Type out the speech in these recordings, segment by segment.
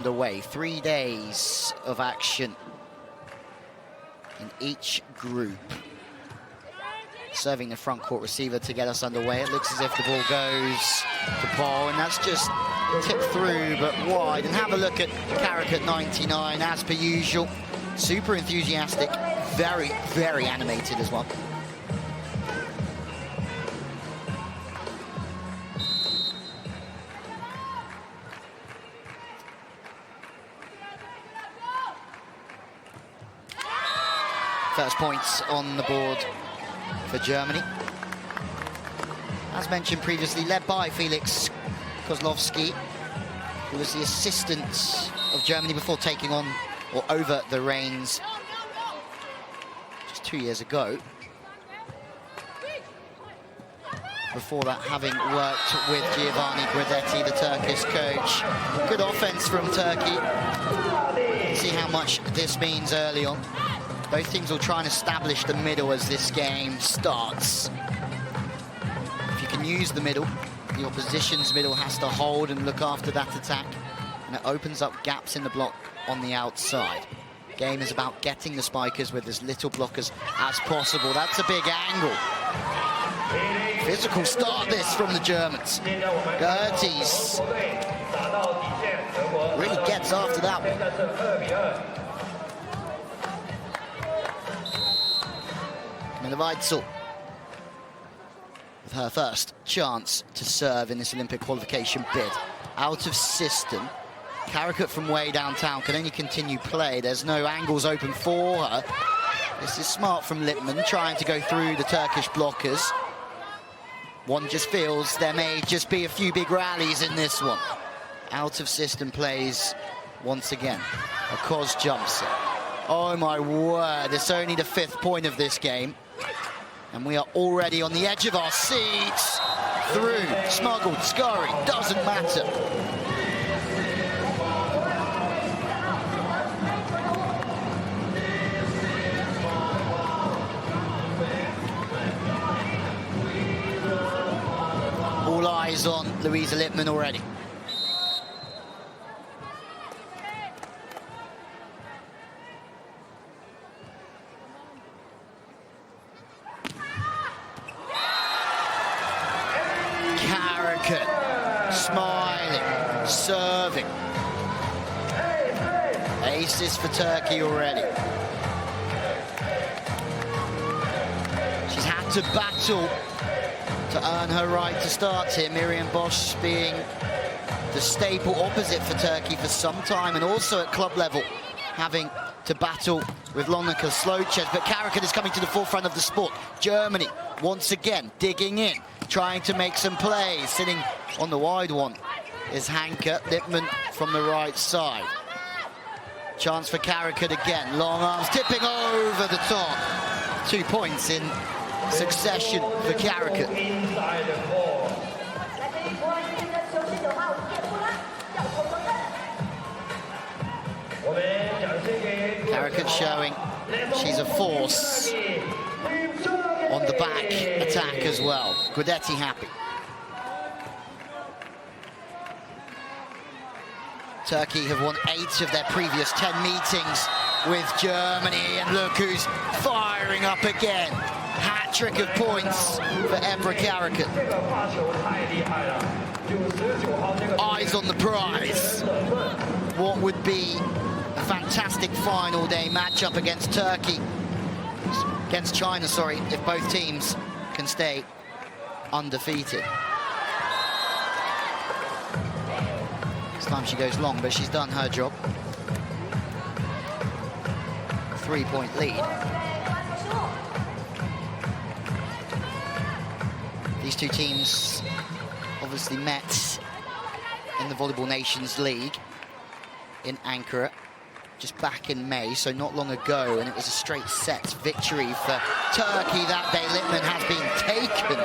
Underway. 3 days of action in each group. Serving the front court receiver to get us underway. It looks as if the ball goes to Paul, and that's just tipped through but wide. And have a look at Karakurt 99 as per usual. Super enthusiastic, very, very animated as well. First points on the board for Germany. As mentioned previously, led by Felix Kozlowski, who was the assistant of Germany before taking on or over the reins just 2 years ago. Before that, having worked with Giovanni Guidetti, the Turkish coach. Good offense from Turkey. See how much this means early on. Both teams will try and establish the middle as this game starts. If you can use the middle, the opposition's middle has to hold and look after that attack, and it opens up gaps in the block on the outside. Game is about getting the spikers with as little blockers as possible. That's a big angle. Physical start this from the Germans. Gerties really gets after that one. Weitzel with her first chance to serve in this Olympic qualification bid. Out of system. Karakurt from way downtown can only continue play. There's no angles open for her. This is smart from Lippmann, trying to go through the Turkish blockers. One just feels there may just be a few big rallies in this one. Out of system plays once again. A Koz jumps it. Oh my word, it's only the 5th point of this game. And we are already on the edge of our seats. Through, smuggled, scurried, doesn't matter. All eyes on Louisa Lippmann already. Smiling, serving. Aces for Turkey already. She's had to battle to earn her right to start here. Miriam Bosch being the staple opposite for Turkey for some time, and also at club level having to battle with Lonika Slochez. But Karakurt is coming to the forefront of the sport. Germany once again digging in, trying to make some plays. Sitting on the wide one is Hanke. Lippmann from the right side. Chance for Karakurt again. Long arms tipping over the top. 2 points in succession for Karakurt. Karakurt showing she's a force on the back attack as well. Guidetti happy. Turkey have won 8 of their previous 10 meetings with Germany, and look who's firing up again. Hat-trick of points for Ebru Karakurt. Eyes on the prize. What would be a fantastic final day matchup against Turkey. Against China, sorry, if both teams can stay undefeated. This time she goes long, but she's done her job. 3-point lead. These two teams obviously met in the Volleyball Nations League in Ankara just back in May, so not long ago, and it was a straight set victory for Turkey that day. Lippmann has been taken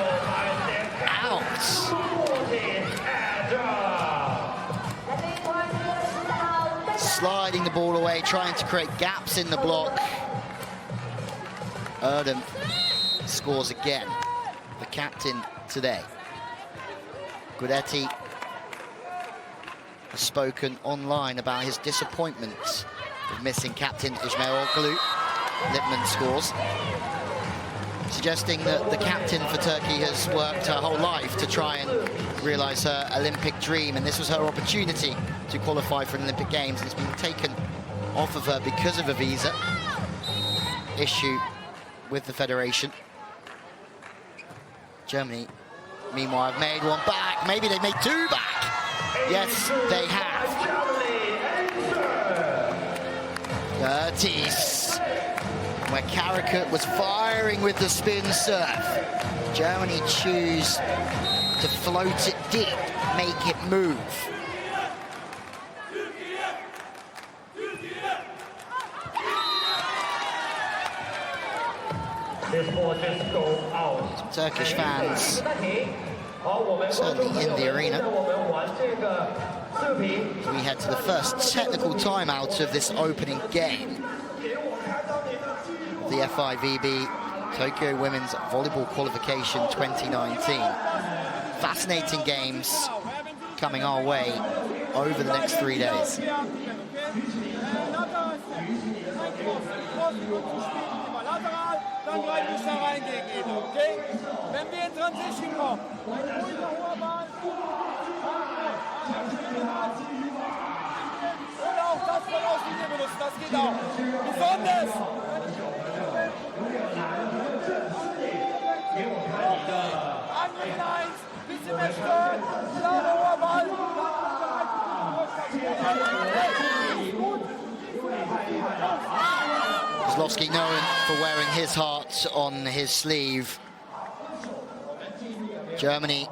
out. Sliding the ball away, trying to create gaps in the block. Erdem scores again, the captain today. Guidetti has spoken online about his disappointment of missing captain Ismail Oglu. Lippmann scores, suggesting that the captain for Turkey has worked her whole life to try and realise her Olympic dream, and this was her opportunity to qualify for an Olympic Games. It's been taken off of her because of a visa issue with the federation. Germany, meanwhile, have made one back. Maybe they've made two back. Yes, they have. Curtis, where Karakurt was firing with the spin serve. Germany choose to float it deep, make it move. Some Turkish fans certainly in the arena. We head to the first technical timeout of this opening game. The FIVB Tokyo Women's Volleyball Qualification 2019. Fascinating games coming our way over the next 3 days. Kozlowski known for wearing his heart on his sleeve. Germany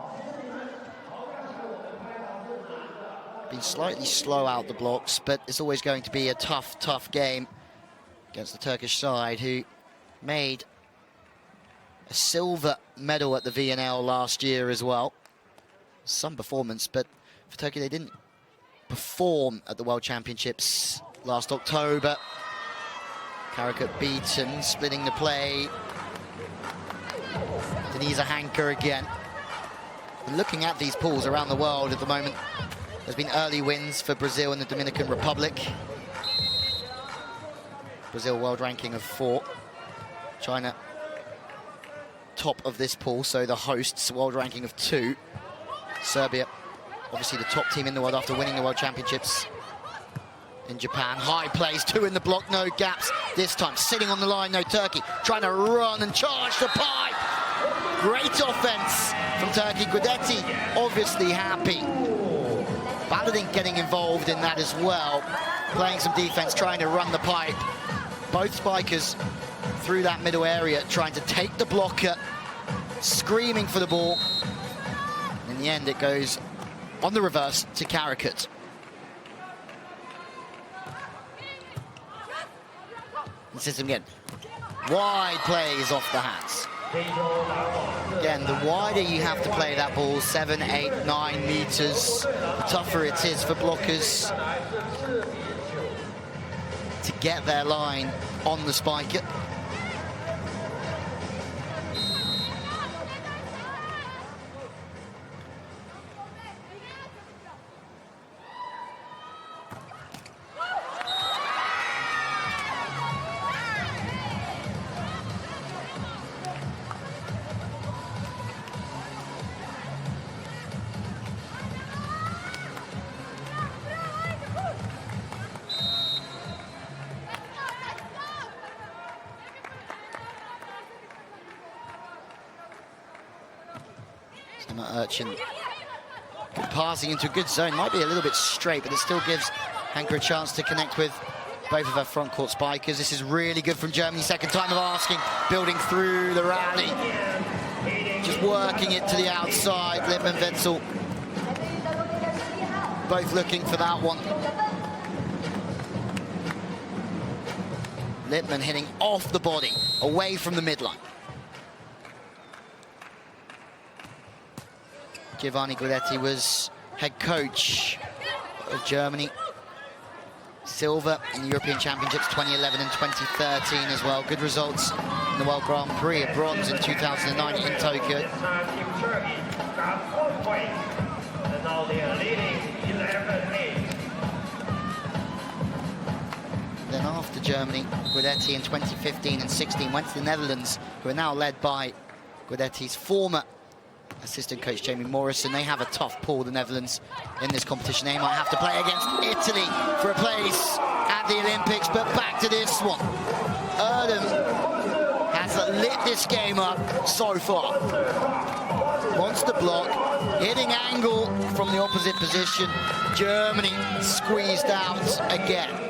been slightly slow out the blocks, but it's always going to be a tough game against the Turkish side, who made a silver medal at the VNL last year as well. Some performance, but for Turkey they didn't perform at the World Championships last October. Karakurt beaten, splitting the play. Denise Hanker again. And looking at these pools around the world at the moment, there's been early wins for Brazil and the Dominican Republic. Brazil world ranking of 4. China top of this pool, so the hosts world ranking of 2. Serbia, obviously the top team in the world after winning the World Championships in Japan. High plays, 2 in the block, no gaps. This time sitting on the line, no Turkey. Trying to run and charge the pipe. Great offense from Turkey. Guidetti obviously happy. Baladin getting involved in that as well. Playing some defense, trying to run the pipe. Both spikers through that middle area, trying to take the blocker, screaming for the ball. In the end, it goes on the reverse to Karakurt. The system again. Wide plays off the hands. Again, the wider you have to play that ball, 7, 8, 9 meters, the tougher it is for blockers to get their line on the spiker. Urchin passing into a good zone, might be a little bit straight, but it still gives Hanker a chance to connect with both of her front court spikers. This is really good from Germany, second time of asking, building through the rally, just working it to the outside. Lippmann, Wetzel, both looking for that one. Lippmann hitting off the body, away from the midline. Giovanni Guidetti was head coach of Germany. Silver in the European Championships 2011 and 2013 as well. Good results in the World Grand Prix, a bronze in 2009 in Tokyo. Now they are leading 11-8. And after Germany, Guidetti in 2015 and 16 went to the Netherlands, who are now led by Guidetti's former assistant coach Jamie Morrison. They have a tough pull, the Netherlands, in this competition. They might have to play against Italy for a place at the Olympics, but back to this one. Erdem has lit this game up so far. Wants to block, hitting angle from the opposite position. Germany squeezed out again.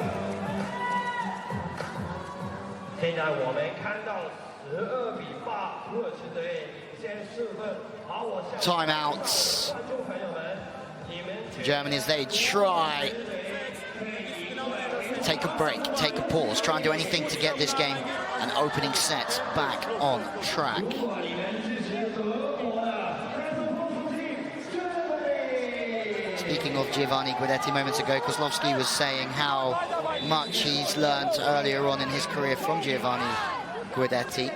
Timeouts for Germany as they try take a break, take a pause, try and do anything to get this game and opening sets back on track. Speaking of Giovanni Guidetti moments ago, Kozlowski was saying how much he's learnt earlier on in his career from Giovanni Guidetti.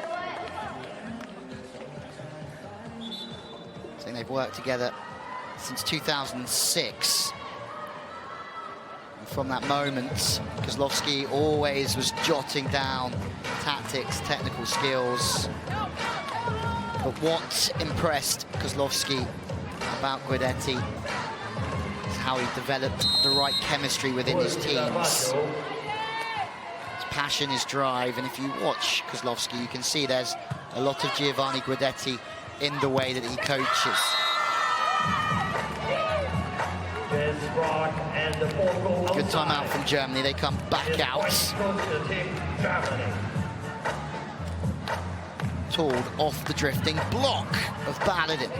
Saying they've worked together since 2006. And from that moment, Kozlowski always was jotting down tactics, technical skills. But what impressed Kozlowski about Guidetti is how he developed the right chemistry within his teams. His passion, his drive, and if you watch Kozlowski, you can see there's a lot of Giovanni Guidetti in the way that he coaches. Good timeout from Germany. They come back out. Told off the drifting block of Baladin.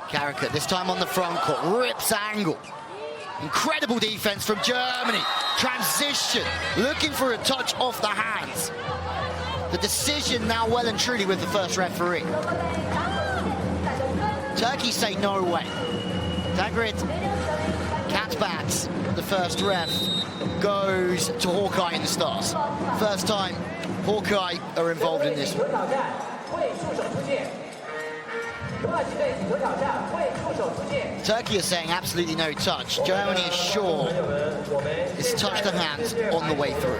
Karakurt, this time on the front court, rips angle. Incredible defense from Germany. Transition, looking for a touch off the hands. The decision now well and truly with the first referee. Turkey say no way. Karakurt cat bats. The first ref goes to Hawkeye in the Stars. First time Hawkeye are involved in this one. Turkey is saying absolutely no touch. Germany is sure it's touched the hands on the way through.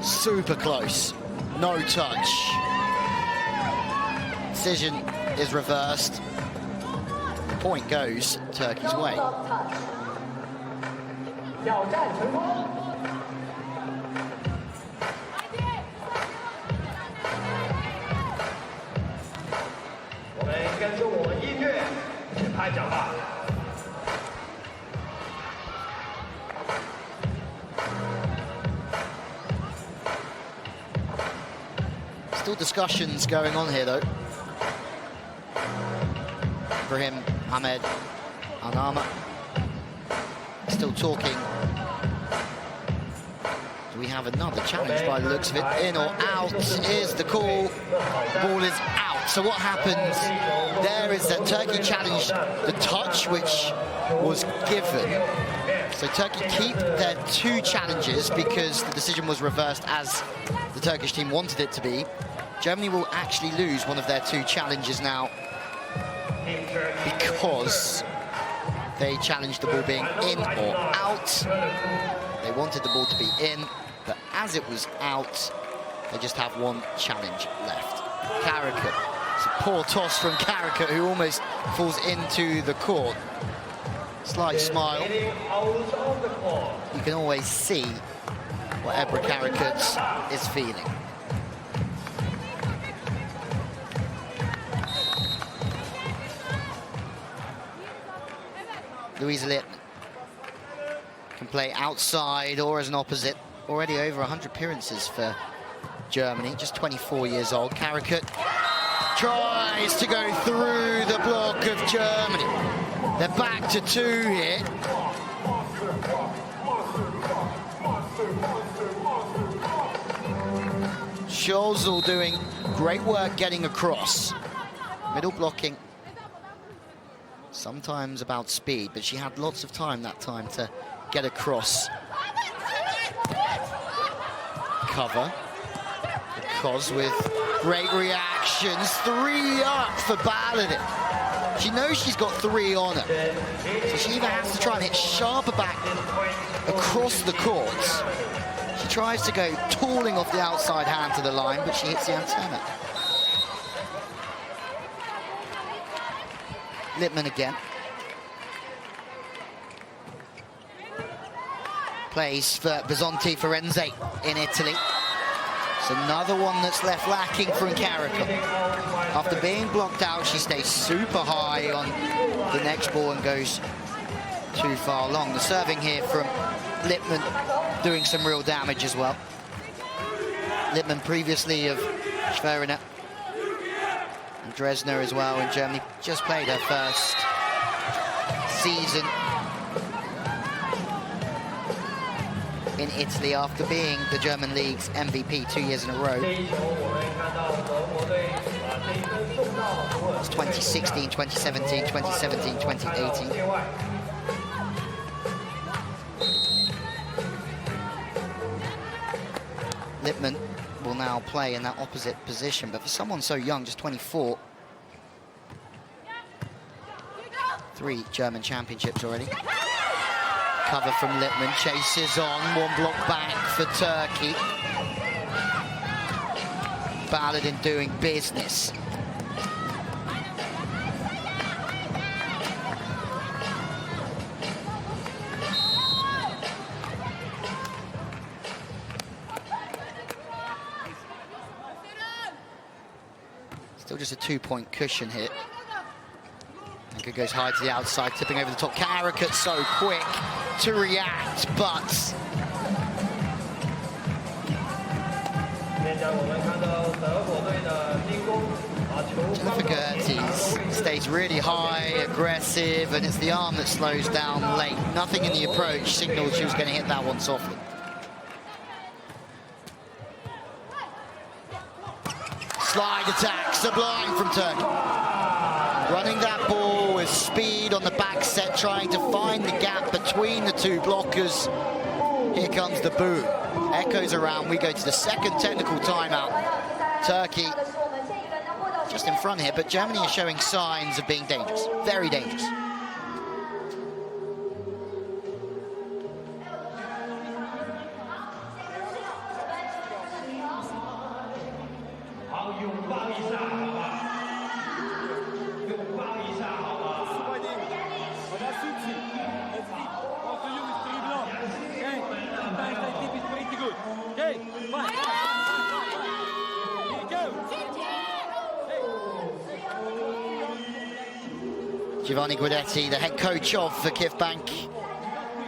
Super close. No touch. Decision is reversed. The point goes Turkey's way. Still discussions going on here, though. Ibrahim Ahmed Al-Nama still talking. Do we have another challenge by the looks of it? In or out is the call. The ball is out. So what happens there is that Turkey challenged the touch, which was given. So Turkey keep their two challenges because the decision was reversed as the Turkish team wanted it to be. Germany will actually lose one of their two challenges now because they challenged the ball being in or out. They wanted the ball to be in, but as it was out, they just have one challenge left. Karakurt. It's a poor toss from Karakurt, who almost falls into the court. Slight smile. You can always see what Ebra Karakurt is feeling. Louisa Littman can play outside or as an opposite. Already over 100 appearances for Germany, just 24 years old. Karakurt tries to go through the block of Germany. They're back to two here. Scholzel doing great work getting across. Middle blocking. Sometimes about speed, but she had lots of time that time to get across. Cover. Because with great reactions, 3 up for Baladin. She knows she's got 3 on her. So she either has to try and hit sharper back across the courts. She tries to go tooling off the outside hand to the line, but she hits the antenna. Lippmann again. Plays for Bizzonti Firenze in Italy. It's another one that's left lacking from Karakurt. After being blocked out, she stays super high on the next ball and goes too far long. The serving here from Lippmann doing some real damage as well. Lippmann previously of Schwerin and Dresdner as well in Germany. Just played her first season in Italy after being the German League's MVP 2 years in a row. It's 2016, 2017, 2017, 2018. Lippmann will now play in that opposite position, but for someone so young, just 24, 3 German championships already. Cover from Lippmann, chases on, 1 block back for Turkey. Baladin doing business. Still just a 2-point cushion here. Anka goes high to the outside, tipping over the top. Karakurt so quick to react, but Jennifer Gertes stays really high, aggressive, and it's the arm that slows down late. Nothing in the approach signaled she was going to hit that one softly. Slide attack, sublime from Turkey. Running that ball with speed on the back set, trying to find the gap between the 2 blockers. Here comes the boom. Echoes around, we go to the second technical timeout. Turkey just in front here, but Germany is showing signs of being dangerous, very dangerous. Giovanni Guidetti, the head coach of the KIF Bank,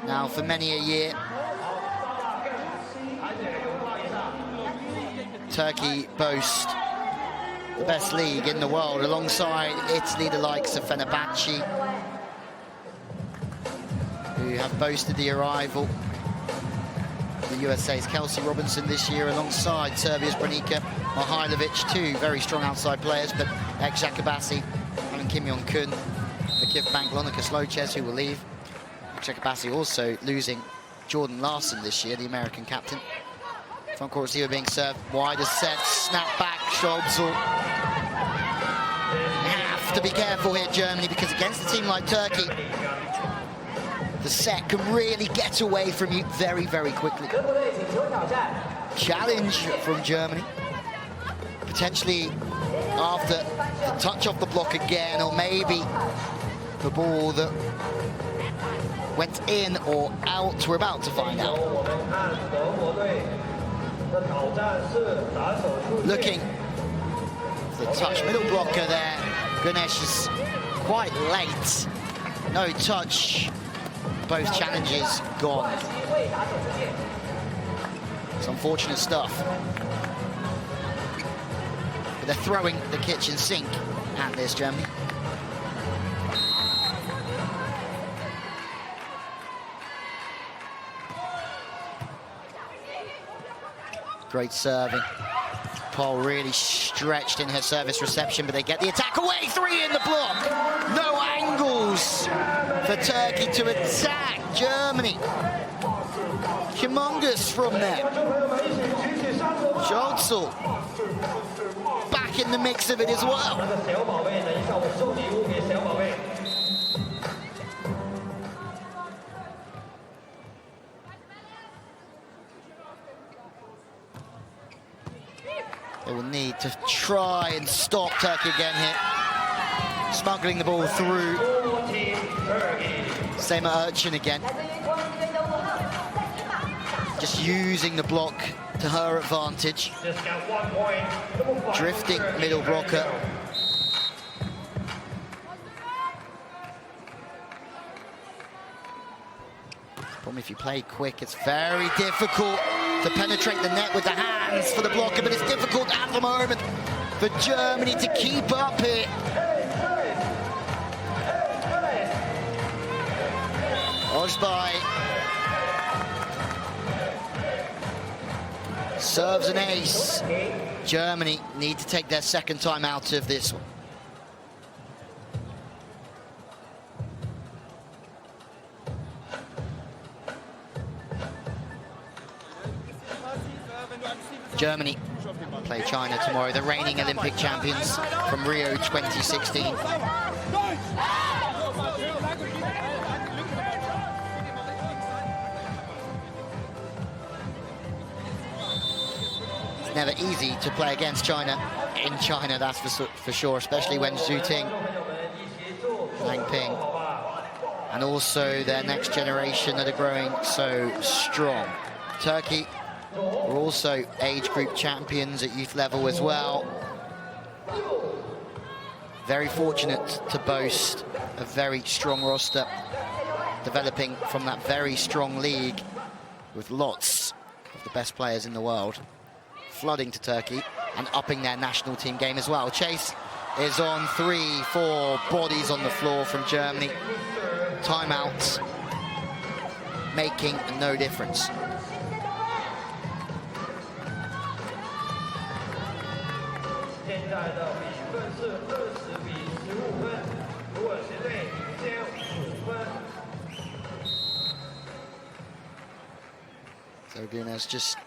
now for many a year. Turkey boast the best league in the world, alongside Italy, the likes of Fenerbahce, who have boasted the arrival of the USA's Kelsey Robinson this year, alongside Serbia's Branica Mihailovic, 2 very strong outside players, but ex-Jakubasi and Kim Yong-kun. The KIF Bank, Lonika Slochez, who will leave. Jakubasi also losing Jordan Larson this year, the American captain. Front court receiver being served, wider set, snap back, Scholzel. Have to be careful here, Germany, because against a team like Turkey, the set can really get away from you very, very quickly. Challenge from Germany. Potentially after the touch off the block again, or maybe the ball that went in or out. We're about to find out. Looking for the touch. Middle blocker there. Ganesh is quite late. No touch. Both challenges gone. It's unfortunate stuff. But they're throwing the kitchen sink at this, Germany. Great serving. Pole really stretched in her service reception, but they get the attack away. 3 in the block. No angles for Turkey to attack Germany. Humongous from them. Scholzel back in the mix of it as well. They will need to try and stop Turkey again here. Smuggling the ball through. Same at Urchin again. Just using the block to her advantage. Drifting middle blocker. Problem if you play quick, it's very difficult to penetrate the net with the hands for the blocker, but it's difficult at the moment for Germany to keep up here. Ojbay serves an ace. Germany need to take their second time out of this one. Germany play China tomorrow, the reigning Olympic champions from Rio 2016. It's never easy to play against China in China, that's for sure, especially when Zhu Ting, Lang Ping, and also their next generation that are growing so strong. Turkey are also age group champions at youth level as well. Very fortunate to boast a very strong roster, developing from that very strong league with lots of the best players in the world flooding to Turkey and upping their national team game as well. Chase is on 3-4 bodies on the floor from Germany. Timeouts making no difference. So Gunas just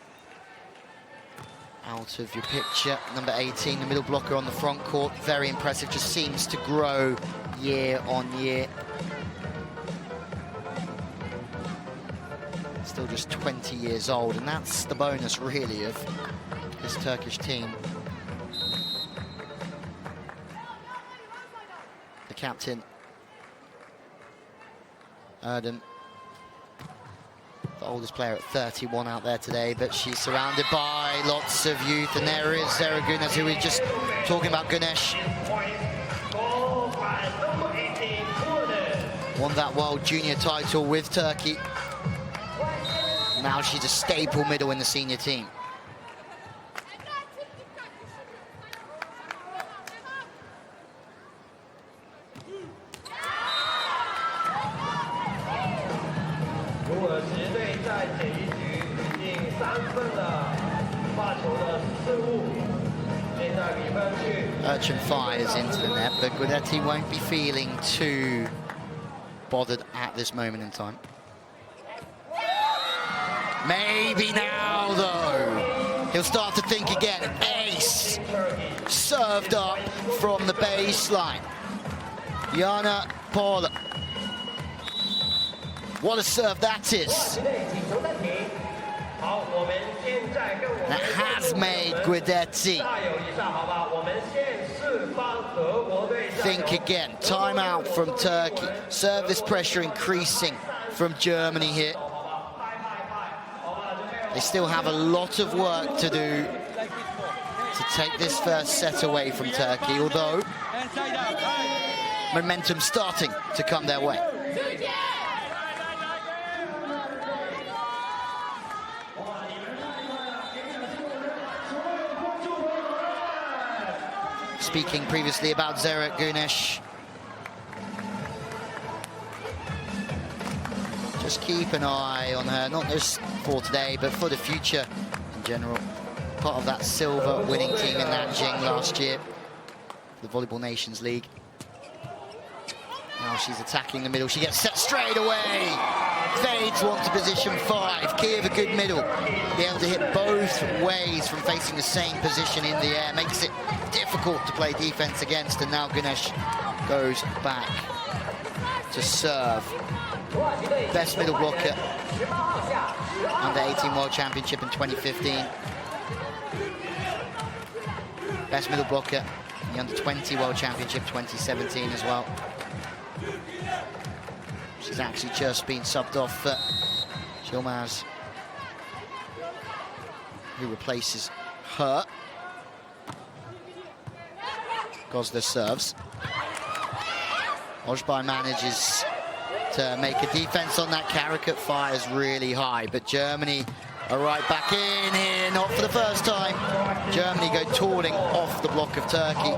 out of your picture. Number 18, the middle blocker on the front court. Very impressive, just seems to grow year on year. Still just 20 years old, and that's the bonus really of this Turkish team. The captain, Erdem, the oldest player at 31 out there today, but she's surrounded by lots of youth, and there is Zehra Güneş, who we were just talking about. Güneş won that World Junior title with Turkey. Now she's a staple middle in the senior team. Urchin fires into the net, but Guidetti won't be feeling too bothered at this moment in time. Maybe now, though. He'll start to think again. Ace served up from the baseline. Jana Paula. What a serve that is. That has made Guidetti think again. Timeout from Turkey. Service pressure increasing from Germany here. They still have a lot of work to do to take this first set away from Turkey, although momentum starting to come their way. Speaking previously about Zehra Güneş, just keep an eye on her, not just for today, but for the future in general. part of that silver winning team in Nanjing last year, the Volleyball Nations League. Now she's attacking the middle. She gets set straight away. Fades one to position 5. Key of a good middle. Be able to hit both ways from facing the same position in the air. Makes it difficult to play defense against. And now Ganesh goes back to serve. Best middle blocker under 18 World Championship in 2015. Best middle blocker in the under 20 World Championship 2017 as well. She's actually just been subbed off for Shilmaz, who replaces her. Gosler serves. Ojbai manages to make a defense on that. Karakurt fires really high, but Germany are right back in here, not for the first time. Germany go toiling off the block of Turkey.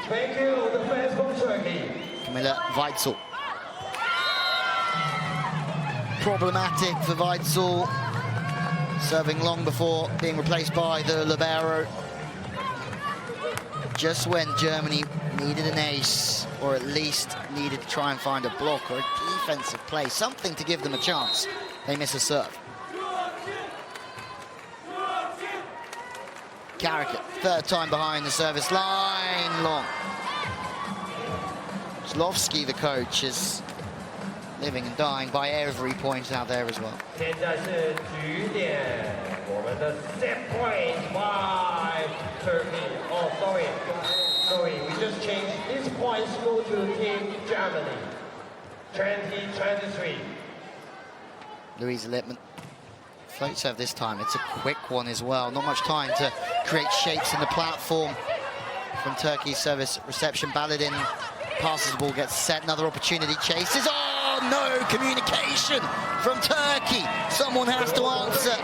Thank you, the fans from Turkey. Camilla Weitzel. Problematic for Weitzel, serving long before being replaced by the libero. Just when Germany needed an ace, or at least needed to try and find a block or a defensive play, something to give them a chance, they miss a serve. Karakurt, third time behind the service line, long. Zlovsky, the coach, is living and dying by every point out there as well. 现在是局点，我们的 set point by Turkey. Oh, sorry, we just changed. These points go to Team Germany. 2023. Louisa Lippmann. Float serve this time. It's a quick one as well. Not much time to create shapes in the platform from Turkey's service reception. Baladin passes the ball, gets set. Another opportunity, chases. Oh, no communication from Turkey. Someone has to answer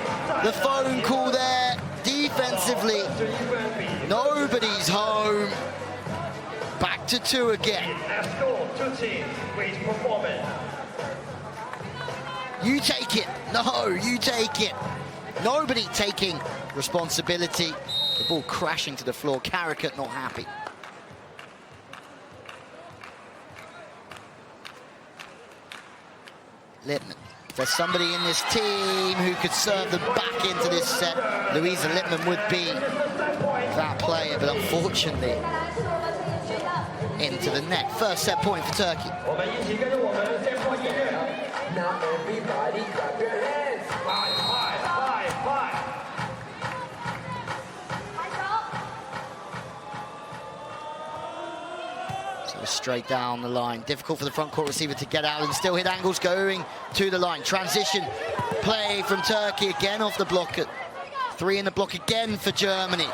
the phone call there. Defensively, nobody's home. Back to 2 again. Let's go, 2 teams. Great performance. You take it. No, you take it. Nobody taking responsibility. The ball crashing to the floor. Karakurt not happy. Lippmann. If there's somebody in this team who could serve them back into this set, Louisa Lippmann would be that player, but unfortunately into the net. First set point for Turkey. Now everybody clap your hands. 5. So straight down the line. Difficult for the front court receiver to get out and still hit angles going to the line. Transition play from Turkey again off the block. 3 in the block again for Germany.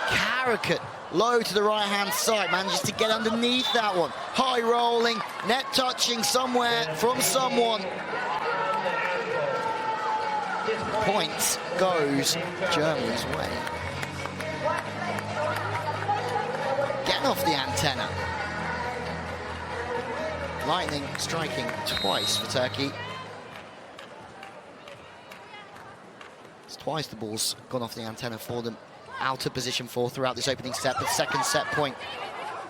Karakurt low to the right-hand side, manages to get underneath that one. High rolling, net touching somewhere from someone. Point goes Germany's way. Getting off the antenna. Lightning striking twice for Turkey. It's twice the ball's gone off the antenna for them. Out of position 4 throughout this opening set. The second set point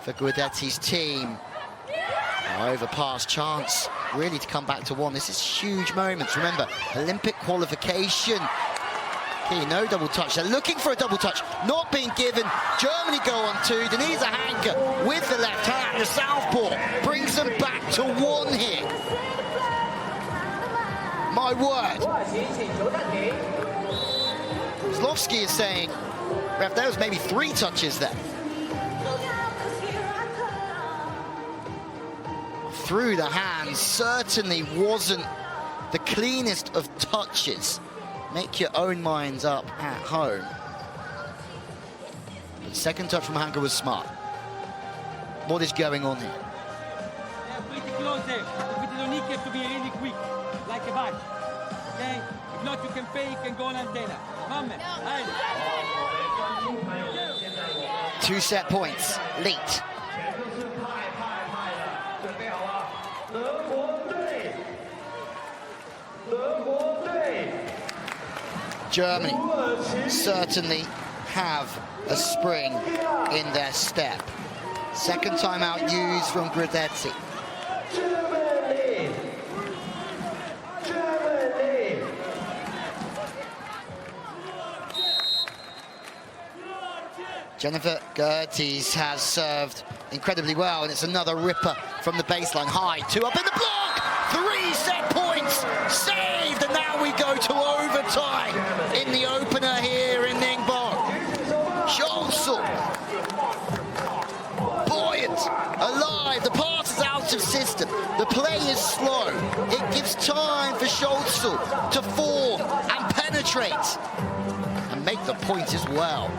for Guidetti's team. Overpass chance really to come back to 1. This is huge moments. Remember, Olympic qualification. Okay, no double touch. They're looking for a double touch, not being given. Germany go on 2. Denise Hanke with the left hand. The southpaw brings them back to 1 here. My word. Zlovsky is saying, ref, there was maybe 3 touches there. Through the hands, certainly wasn't the cleanest of touches. Make your own minds up at home. But the second touch from Hanke was smart. What is going on here? Pretty close there, but you don't need it to be really quick, like a bat. Okay? If not, you can fake and go on antenna. Come on. 2 set points, lead. 前面是派了，准备好了，德国队，德国队。 Germany certainly have a spring in their step. Second timeout used from Guidetti. Germany! Germany! Jennifer Gertes has served incredibly well, and it's another ripper from the baseline. High, 2 up in the block! 3 set points saved, and now we go to overtime in the opener here in Ningbo. Scholzel, buoyant, alive. The pass is out of system. The play is slow. It gives time for Scholzel to form and penetrate and make the point as well.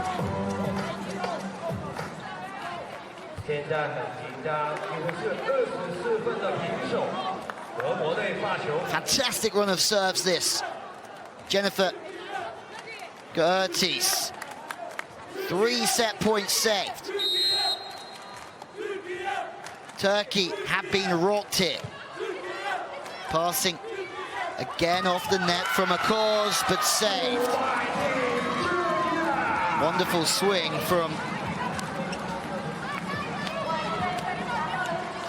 现在很紧张，几乎是24分的平手。德国队发球。 Fantastic run of serves this. Jennifer Gertes. 3 set points saved. Turkey have been rocked here. Passing again off the net from a cause, but saved. Wonderful swing from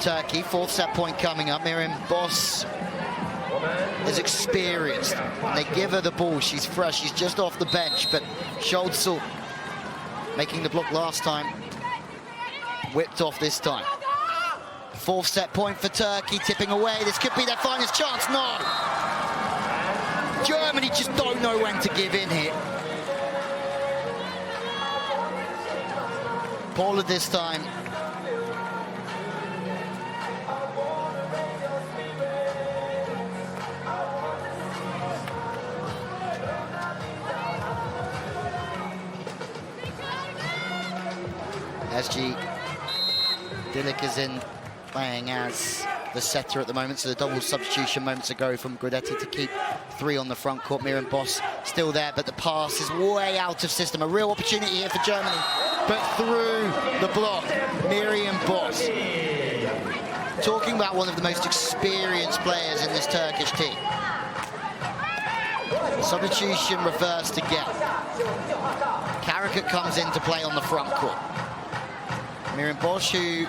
Turkey. 4th set point coming up. Miriam Boss is experienced, and they give her the ball. She's fresh, she's just off the bench, but Scholzel, making the block last time, whipped off this time. 4th set point for Turkey, tipping away. This could be their finest chance. No! Germany just don't know when to give in here. Paula this time. SG Dillick is in playing as the setter at the moment, so the double substitution moments ago from Guidetti to keep 3 on the front court. Miriam Boss still there, but the pass is way out of system. A real opportunity here for Germany, but through the block, Miriam Boss. Talking about one of the most experienced players in this Turkish team. Substitution reversed again. Karakurt comes in to play on the front court. Miriam Bosch, who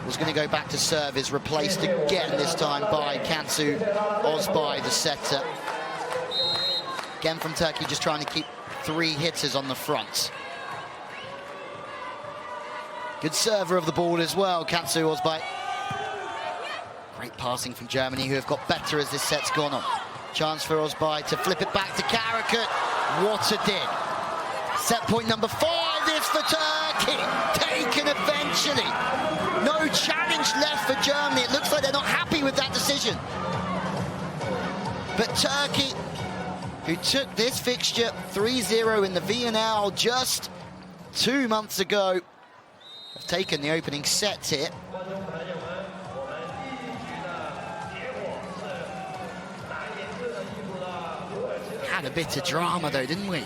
was going to go back to serve, is replaced again, this time by Kansu Ozbay, the setter. Again from Turkey, just trying to keep 3 hitters on the front. Good server of the ball as well, Kansu Ozbay. Great passing from Germany, who have got better as this set's gone on. Chance for Ozbay to flip it back to Karakurt. What a dig. Set point number 5 is for Turkey. Taken eventually. No challenge left for Germany. It looks like they're not happy with that decision. But Turkey, who took this fixture 3-0 in the VNL just 2 months ago, have taken the opening set here. Had a bit of drama though, didn't we?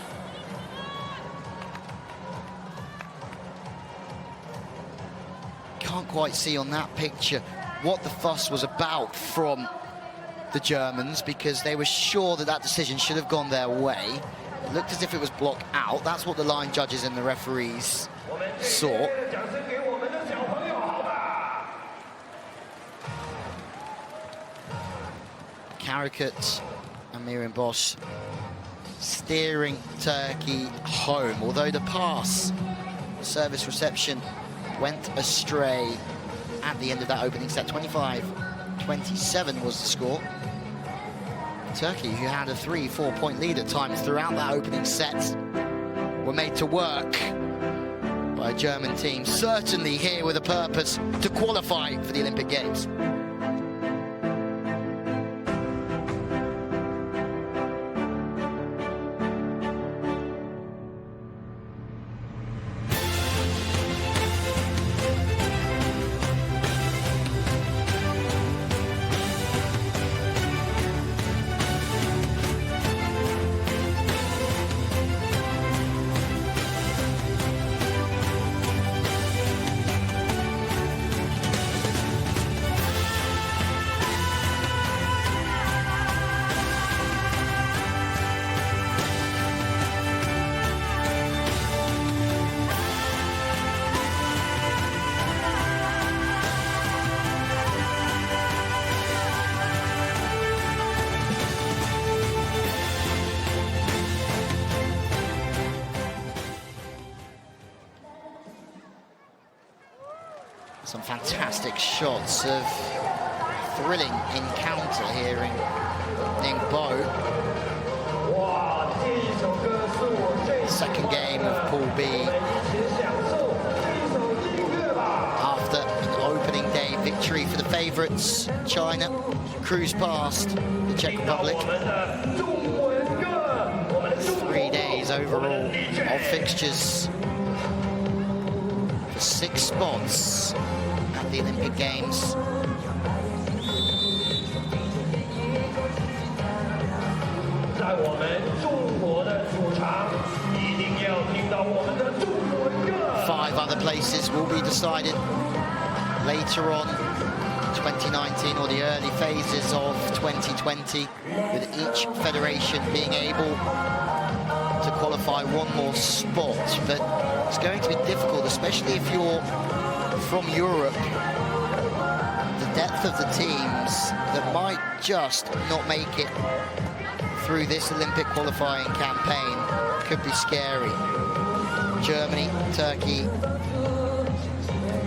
Can't quite see on that picture what the fuss was about from the Germans, because they were sure that that decision should have gone their way. It looked as if it was blocked out. That's what the line judges and the referees saw. Karakurt and Miriam Bosch steering Turkey home, although the pass, service reception, went astray at the end of that opening set. 25-27 was the score. Turkey, who had a 3-4 point lead at times throughout that opening set, were made to work by a German team, certainly here with a purpose to qualify for the Olympic Games. Some fantastic shots of thrilling encounter here in Ningbo. Second game of Pool B. After an opening day victory for the favourites, China cruised past the Czech Republic. 3 days overall of fixtures for 6 spots at the Olympic Games. Five other places will be decided later on 2019 or the early phases of 2020, with each federation being able to qualify one more spot. But it's going to be difficult, especially if you're from Europe. The depth of the teams that might just not make it through this Olympic qualifying campaign could be scary. Germany, Turkey,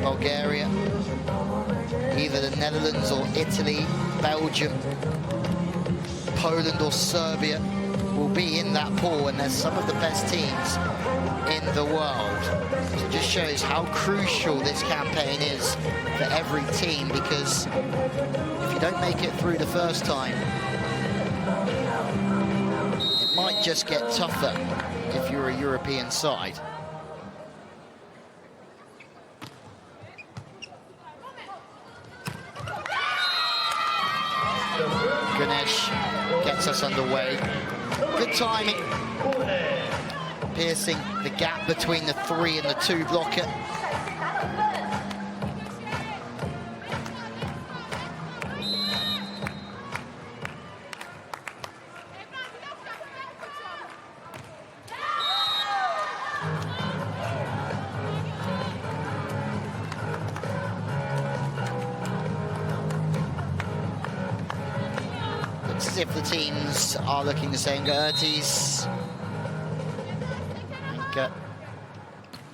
Bulgaria, either the Netherlands or Italy, Belgium, Poland or Serbia will be in that pool, and there's some of the best teams in the world. So it just shows how crucial this campaign is for every team, because if you don't make it through the first time, it might just get tougher if you're a European side. Ganesh gets us underway. Good timing. Piercing the gap between the 3 and the 2 blocker. If the teams are looking the same. Gerties.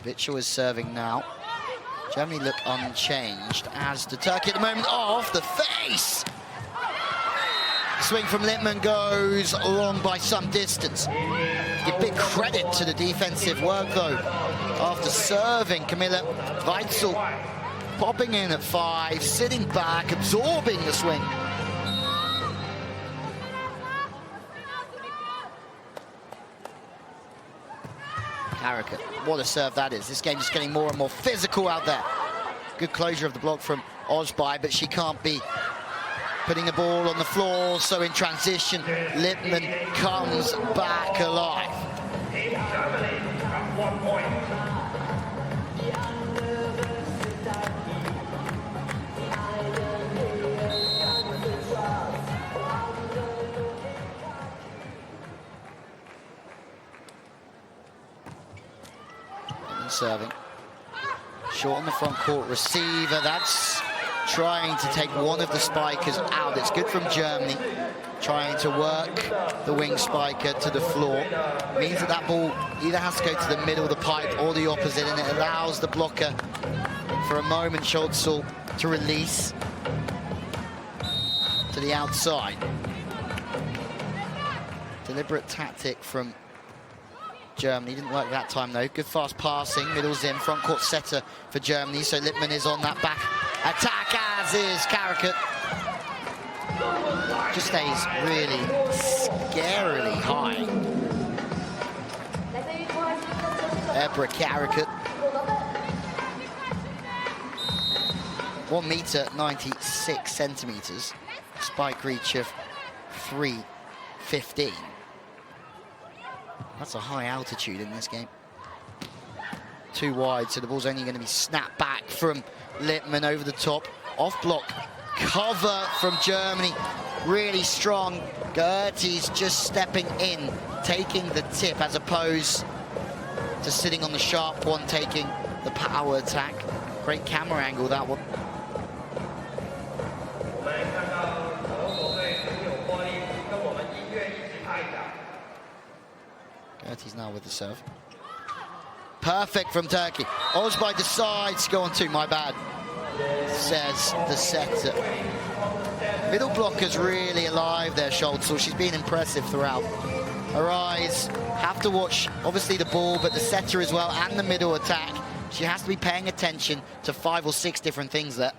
Vitchell is serving now. Germany look unchanged, as do Turkey at the moment. Oh, off the face! Swing from Littmann goes long by some distance. Give big credit to the defensive work, though. After serving, Camilla Weitzel popping in at 5, sitting back, absorbing the swing. Karakurt, what a serve that is. This game is getting more and more physical out there. Good closure of the block from Osby, but she can't be putting the ball on the floor. So in transition, Littmann comes back alive. Germany, 1 point. Serving. Short on the front court receiver. That's trying to take one of the spikers out. It's good from Germany. Trying to work the wing spiker to the floor. Means that that ball either has to go to the middle of the pipe or the opposite, and it allows the blocker for a moment, Scholzel, to release to the outside. Deliberate tactic from Germany. Didn't work that time, though. Good fast passing. Middle's in. Front court setter for Germany. So Littmann is on that back attack, as is Karakurt. Just stays really scarily high. Ebra Karakurt. 1 meter 96 centimeters. Spike reach of 3.15. That's a high altitude in this game. 2 wide, so the ball's only going to be snapped back from Littmann over the top. Off block cover from Germany. Really strong. Gerties just stepping in, taking the tip, as opposed to sitting on the sharp one, taking the power attack. Great camera angle, that one. Gerties now with the serve. Perfect from Turkey. Osby decides to go on 2, my bad. says the setter. Middle blocker's really alive there, Scholzel. She's been impressive throughout. Her eyes have to watch, obviously, the ball, but the setter as well, and the middle attack. She has to be paying attention to 5 or 6 different things there.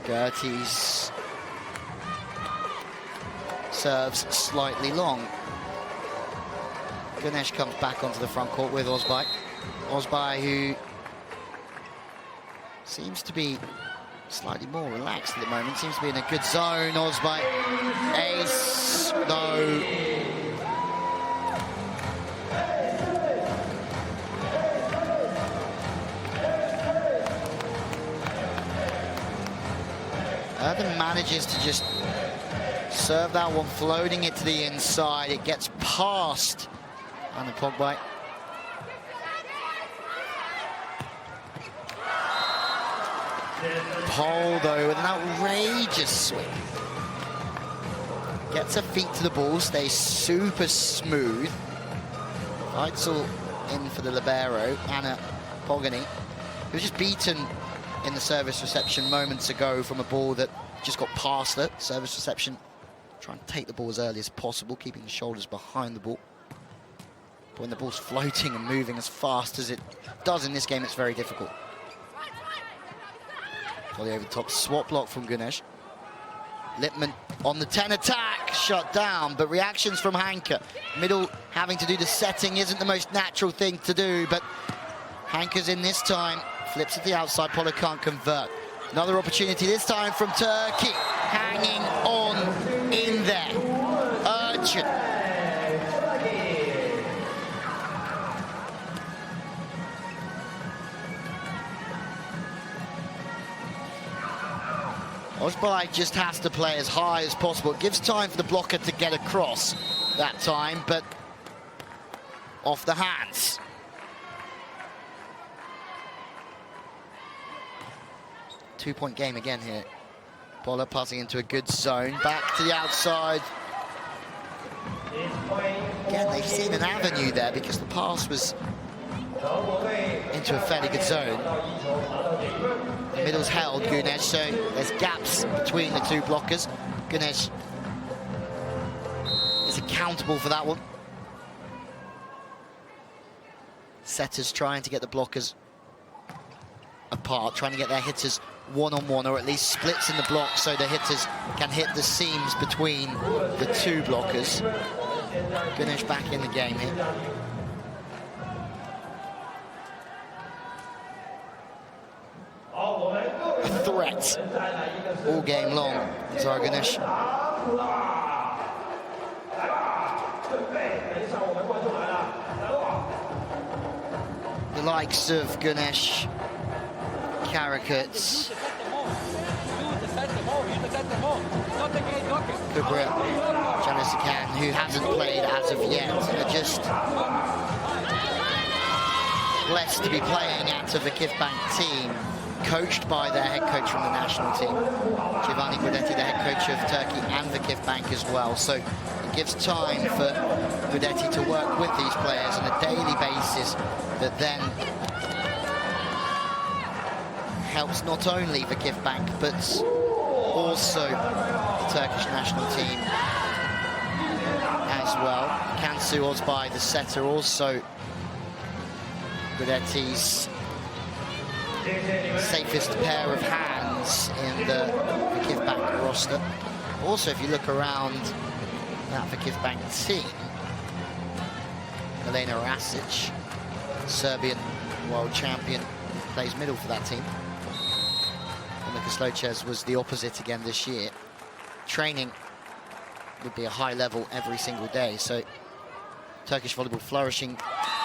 Gertie's serves slightly long. Ganesh comes back onto the front court with Ozbay. Ozbay, who seems to be slightly more relaxed at the moment, seems to be in a good zone. Ozbay, ace, no. Erdem manages to just serve that one, floating it to the inside. It gets past Anna Pogba. Pole, though, with an outrageous swing. Gets her feet to the ball, stays super smooth. Weitzel in for the libero, Anna Pogani, who was just beaten in the service reception moments ago from a ball that just got past her. Service reception, trying to take the ball as early as possible, keeping the shoulders behind the ball. But when the ball's floating and moving as fast as it does in this game, it's very difficult. Volley over the top, swap block from Ganesh. Lippmann on the 10 attack, shut down, but reactions from Hanke. Middle having to do the setting isn't the most natural thing to do, but Hanke's in this time. Flips at the outside, Polo can't convert. Another opportunity, this time from Turkey. Hanging on in there. Urgent. Ozbay just has to play as high as possible. It gives time for the blocker to get across that time, but off the hands. Two-point game again here. Polo passing into a good zone. Back to the outside. Again, they've seen an avenue there because the pass was into a fairly good zone. The middle's held, Ganesh, so there's gaps between the two blockers. Ganesh is accountable for that one. Setters trying to get the blockers apart, trying to get their hitters one-on-one, or at least splits in the block so the hitters can hit the seams between the two blockers. Ganesh back in the game here. A threat all game long, Zara Ganesh. The likes of Ganesh, Karakurt, Kubra, Janisakan, who hasn't played as of yet, are just blessed to be playing out of the Kifbank team, coached by their head coach from the national team, Giovanni Guidetti, the head coach of Turkey and the Kifbank as well. So it gives time for Guidetti to work with these players on a daily basis that then helps not only the Kifbank but also the Turkish national team as well. Kansu Ozbay, the setter, also Guidetti's safest pair of hands in the Kifbank roster. Also, if you look around that Kifbank team, Elena Rasic, Serbian world champion, plays middle for that team. Monika Slocez was the opposite again this year. Training would be a high level every single day, so Turkish volleyball flourishing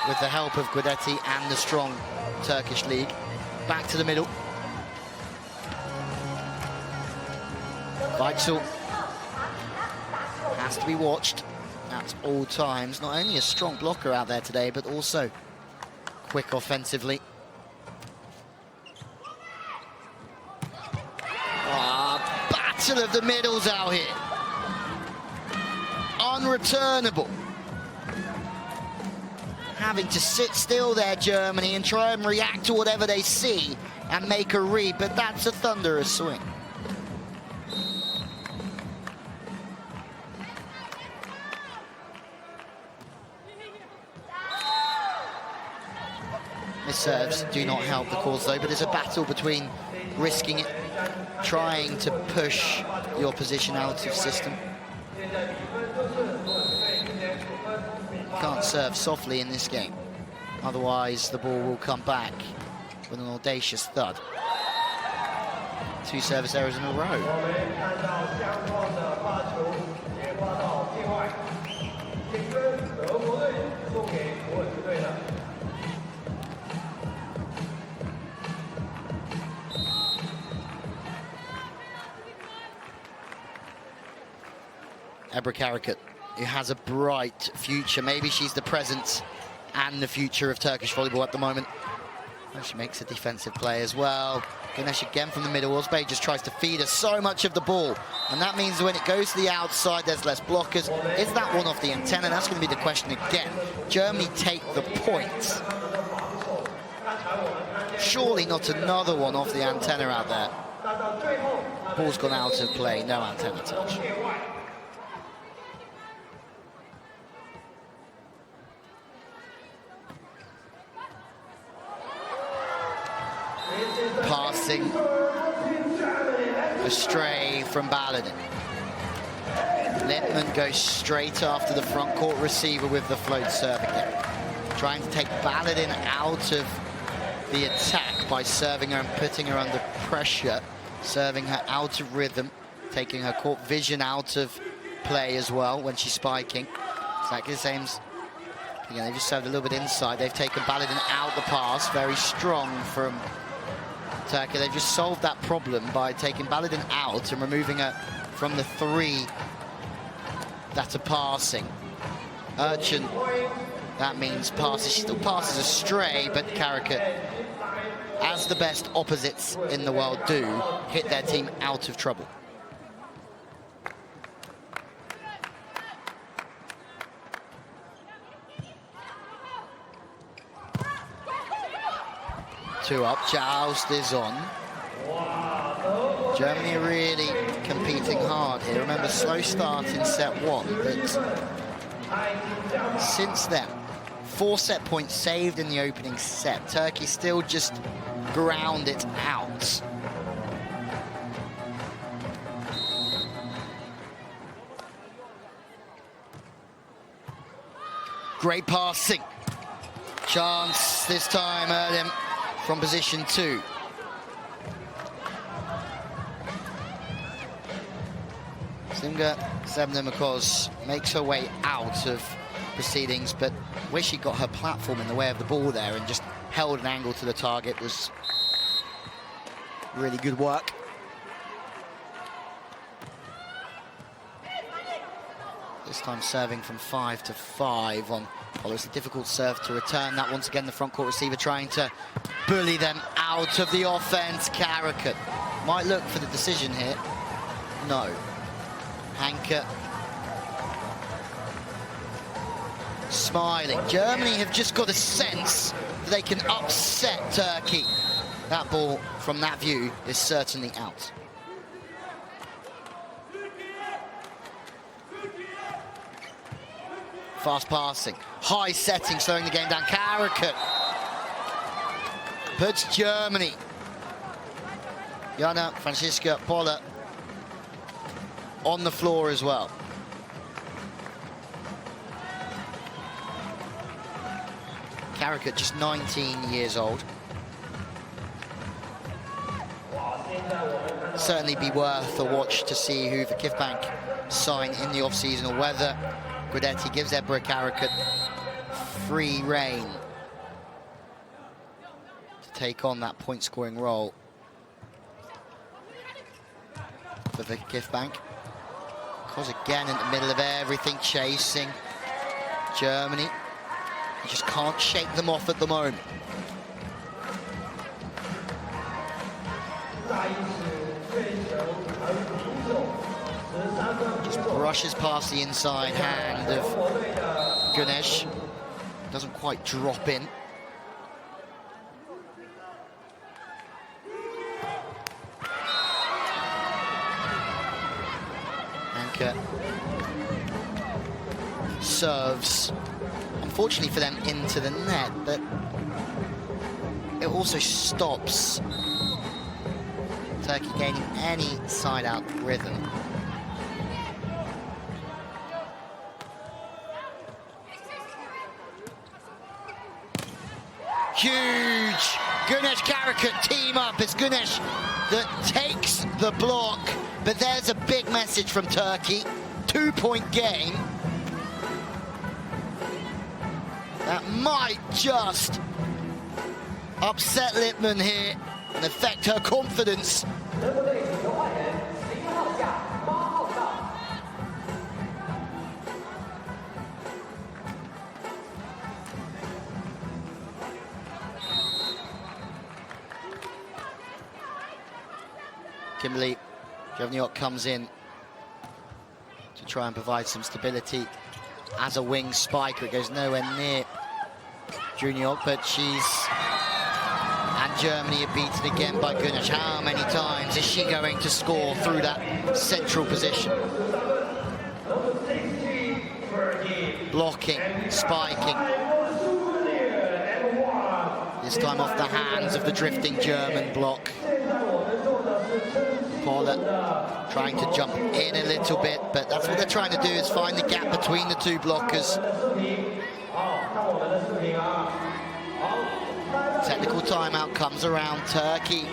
with the help of Guidetti and the strong Turkish league. Back to the middle. Weitzel has to be watched at all times. Not only a strong blocker out there today, but also quick offensively. Battle of the middles out here. unreturnable. Having to sit still there, Germany, and try and react to whatever they see and make a read, but that's a thunderous swing. Miss serves do not help the cause though, but it's a battle between risking it, trying to push the opposition out of system. Can't serve softly in this game, otherwise the ball will come back with an audacious thud. 2 service errors in a row. Karakurt, who has a bright future. Maybe she's the present and the future of Turkish volleyball at the moment. And she makes a defensive play as well. Ganesh again from the middle. Osbey just tries to feed her so much of the ball. And that means when it goes to the outside, there's less blockers. Is that one off the antenna? That's going to be the question again. Germany take the point. Surely not another one off the antenna out there. Ball's gone out of play, no antenna touch. Passing astray from Baladin. Lippmann goes straight after the front court receiver with the float serve again. Trying to take Baladin out of the attack by serving her and putting her under pressure. Serving her out of rhythm, taking her court vision out of play as well when she's spiking. Exactly the same. Again, they just served a little bit inside. They've taken Baladin out the pass. Very strong from Turkey. They've just solved that problem by taking Baladin out and removing her from the 3 that are passing. Urchin, that means passes. She still passes astray, but Karakurt, as the best opposites in the world do, hit their team out of trouble. Two up, joust is on. Germany really competing hard here. Remember, slow start in set 1, but since then, 4 set points saved in the opening set. Turkey still just ground it out. Great passing. Chance this time, Erdem from position 2. Simga Sebnemikos makes her way out of proceedings, but where she got her platform in the way of the ball there and just held an angle to the target was really good work. This time serving from 5 to 5 on, well, it's a difficult serve to return. That once again, the front court receiver trying to bully them out of the offense. Karakurt might look for the decision here. No. Hanke smiling. Germany have just got a sense that they can upset Turkey. That ball from that view is certainly out. Fast passing, high setting, slowing the game down. Karakurt puts Germany. Jana Franziska Poller on the floor as well. Karakurt just 19 years old. Certainly be worth a watch to see who the Kifbank sign in the off-season, or whether Guidetti gives Ebra Karakurt free rein to take on that point-scoring role for the Kifbank. Because again, in the middle of everything, chasing Germany. You just can't shake them off at the moment. Just brushes past the inside hand of Ganesh. Doesn't quite drop in. Anka serves, unfortunately for them, into the net, but it also stops Turkey gaining any side-out rhythm. Huge! Ganesh Karakurt team up. It's Ganesh that takes the block, but there's a big message from Turkey. 2-point game. That might just upset Lippmann here and affect her confidence. Kimberly Javniok comes in to try and provide some stability as a wing spiker. It goes nowhere near Junior, but she's... And Germany are beaten again by Ganesh. How many times is she going to score through that central position? Blocking, spiking. This time off the hands of the drifting German block. Paula trying to jump in a little bit, but that's what they're trying to do, is find the gap between the two blockers. Technical timeout comes around. Turkey.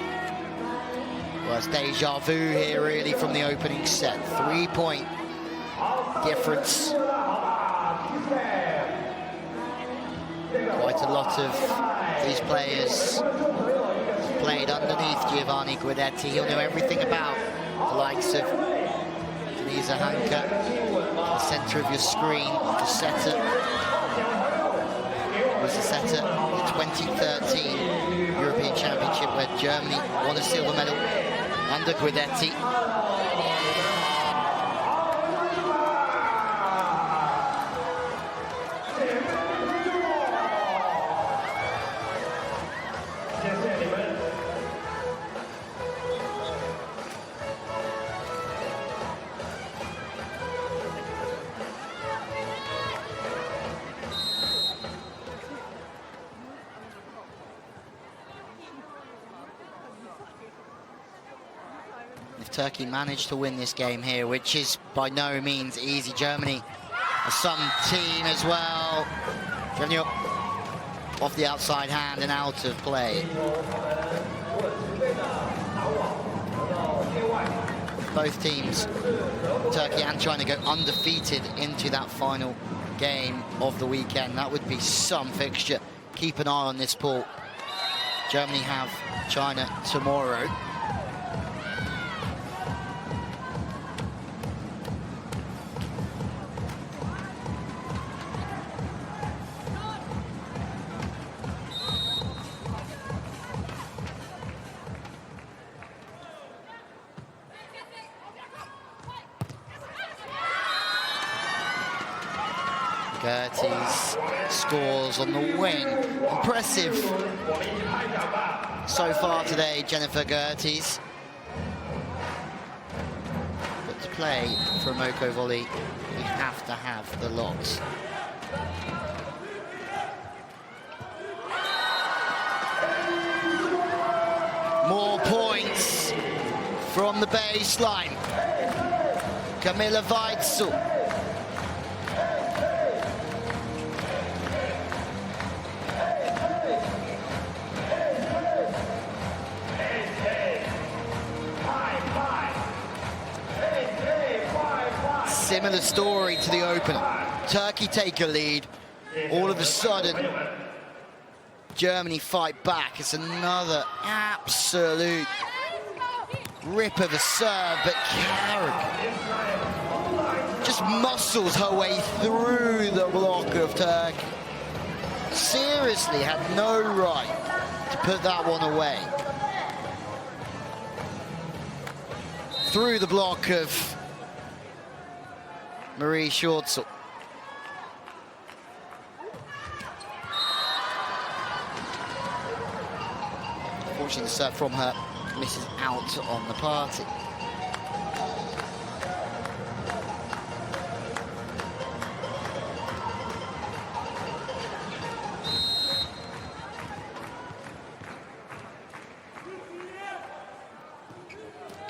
Well, it's deja vu here, really, from the opening set. 3-point difference. Quite a lot of these players played underneath Giovanni Guidetti. He'll know everything about the likes of Denisa Hanka. The centre of your screen, the setter. Was the setter in the 2013 European Championship, where Germany won a silver medal under Guidetti. If Turkey managed to win this game here, which is by no means easy, Germany, some team as well. Junior off the outside hand and out of play. Both teams, Turkey and China, go undefeated into that final game of the weekend. That would be some fixture. Keep an eye on this pool. Germany have China tomorrow. Gertie's scores on the wing. Impressive so far today, Jennifer Gertie's. But to play for Moko Volley, we have to have the lots. More points from the baseline. Camilla Weitzel. Similar story to the opener. Turkey take a lead. All of a sudden, Germany fight back. It's another absolute rip of a serve, but Karakurt just muscles her way through the block of Turkey. Seriously, had no right to put that one away. Through the block of Marie Schwartzel. Unfortunately, the serve from her misses out on the party.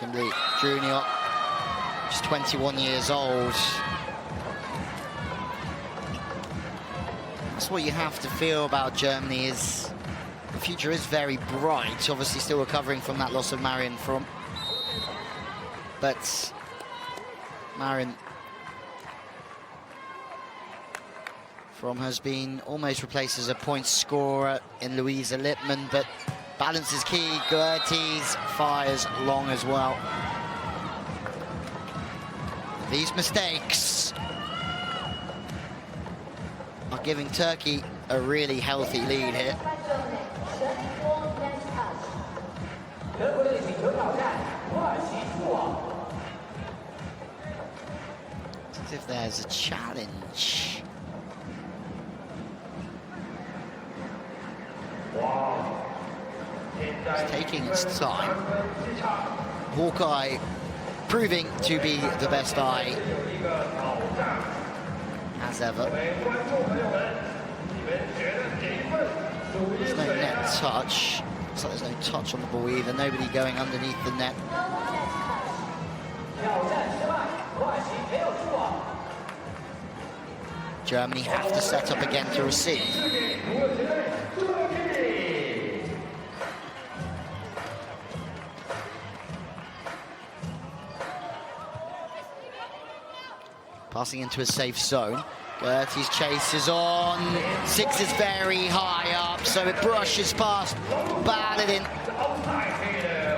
Kimberly Junior, just 21 years old. That's what you have to feel about Germany, is the future is very bright. Obviously still recovering from that loss of Marion Fromm. But Marion Fromm has been almost replaced as a point scorer in Louisa Lippmann, but balance is key. Gerties fires long as well. These mistakes are giving Turkey a really healthy lead here. It's as if there's a challenge. It's taking its time. Hawkeye proving to be the best eye as ever. There's no net touch. Looks like there's no touch on the ball either. Nobody going underneath the net. Germany have to set up again to receive. Passing into a safe zone. Gertie's chase is on. 6 is very high up, so it brushes past Baladin,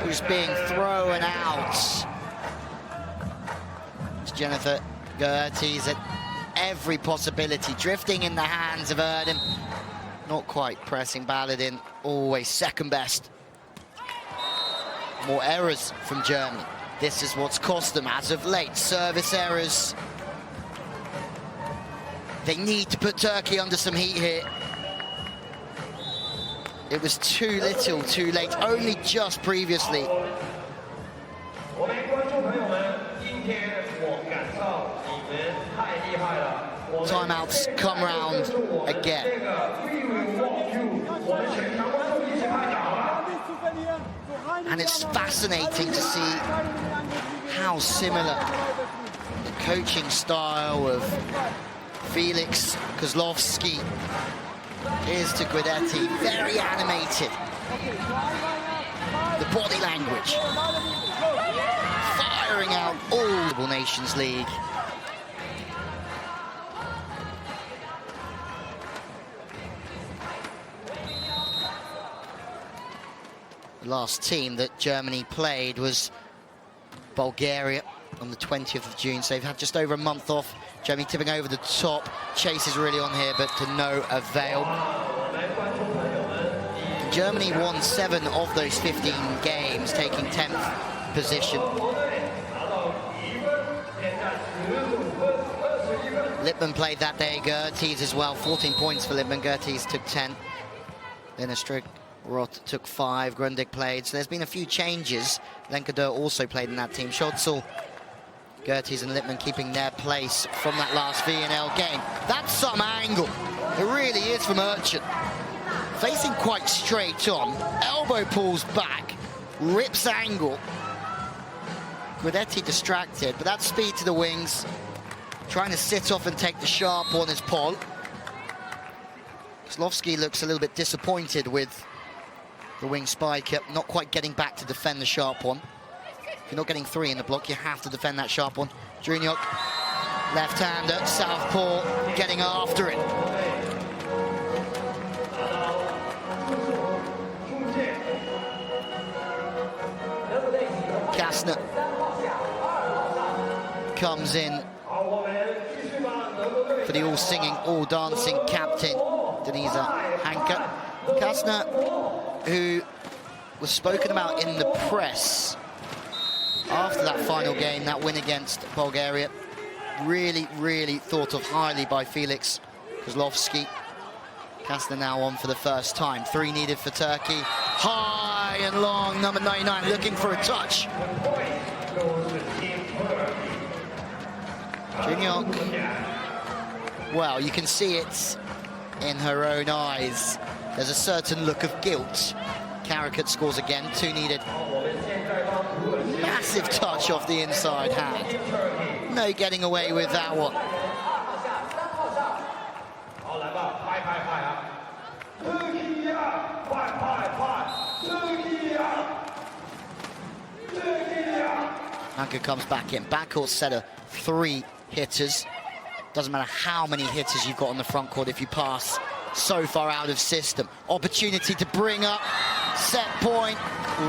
who's being thrown out. It's Jennifer Gertie's at every possibility, drifting in the hands of Erdem. Not quite pressing Baladin, always second best. More errors from Germany. This is what's cost them as of late. Service errors. They need to put Turkey under some heat here. It was too little, too late, only just previously. Timeouts come round again. And it's fascinating to see how similar the coaching style of Felix Kozlowski is to Guidetti. Very animated. The body language. Firing out all Nations League. The last team that Germany played was Bulgaria on the 20th of June, so they've had just over a month off. Germany tipping over the top. Chase is really on here, but to no avail. Germany won 7 of those 15 games, taking 10th position. Lippmann played that day. Gerties as well. 14 points for Lippmann. Gerties took 10. Then a strict Roth took 5. Grundig played. So there's been a few changes. Lenkader also played in that team. Schotzel, Gerties and Lippmann keeping their place from that last V&L game. That's some angle. It really is from Urchin. Facing quite straight on. Elbow pulls back. Rips angle. Guidetti distracted, but that's speed to the wings. Trying to sit off and take the sharp one is Paul. Kozlowski looks a little bit disappointed with the wing spiker, not quite getting back to defend the sharp one. If you're not getting 3 in the block, you have to defend that sharp one. Juniok, left-hander, southpaw, getting after it. Kastner comes in for the all-singing, all-dancing captain, Denisa Hanke. Kastner, who was spoken about in the press after that final game, that win against Bulgaria, really, really thought of highly by Felix Kozlowski. Kastner now on for the first time. 3 needed for Turkey. High and long, number 99 looking for a touch. Junhyuk, well, you can see it in her own eyes. There's a certain look of guilt. Karakurt scores again, 2 needed. Massive touch off the inside hand. No getting away with that one. Anka comes back in. Backcourt set of 3 hitters. Doesn't matter how many hitters you've got on the front court if you pass so far out of system. Opportunity to bring up. Set point.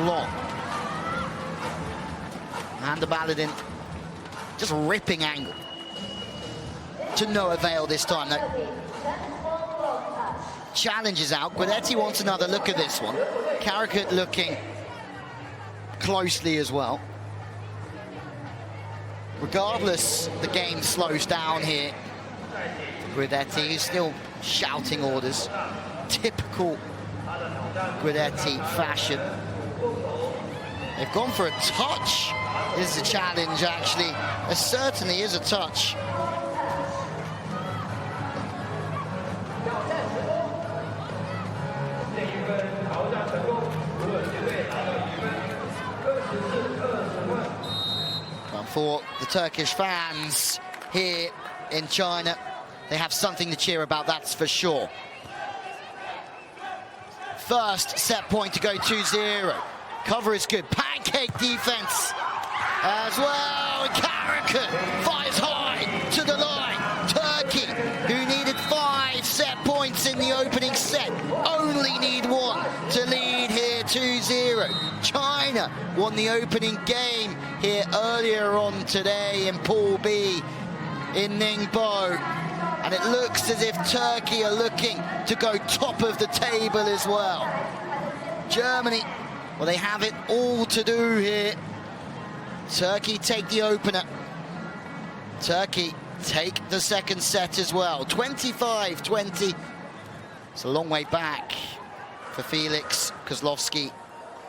Long. And the Baladin just ripping angle. To no avail this time. No. Challenge is out. Guidetti wants another look at this one. Karakurt looking closely as well. Regardless, the game slows down here. Guidetti is still shouting orders. Typical Guidetti fashion. They've gone for a touch. This is a challenge, actually. There certainly is a touch. For the Turkish fans here in China, they have something to cheer about, that's for sure. First set point to go 2-0. Cover is good. Pancake defense as well. Karakurt fires high to the line. Turkey, who needed 5 set points in the opening set, only need 1 to lead here 2-0. China won the opening game here earlier on today in Pool B in Ningbo. And it looks as if Turkey are looking to go top of the table as well. Germany, well, they have it all to do here. Turkey take the opener. Turkey take the second set as well. 25-20. It's a long way back for Felix Kozlowski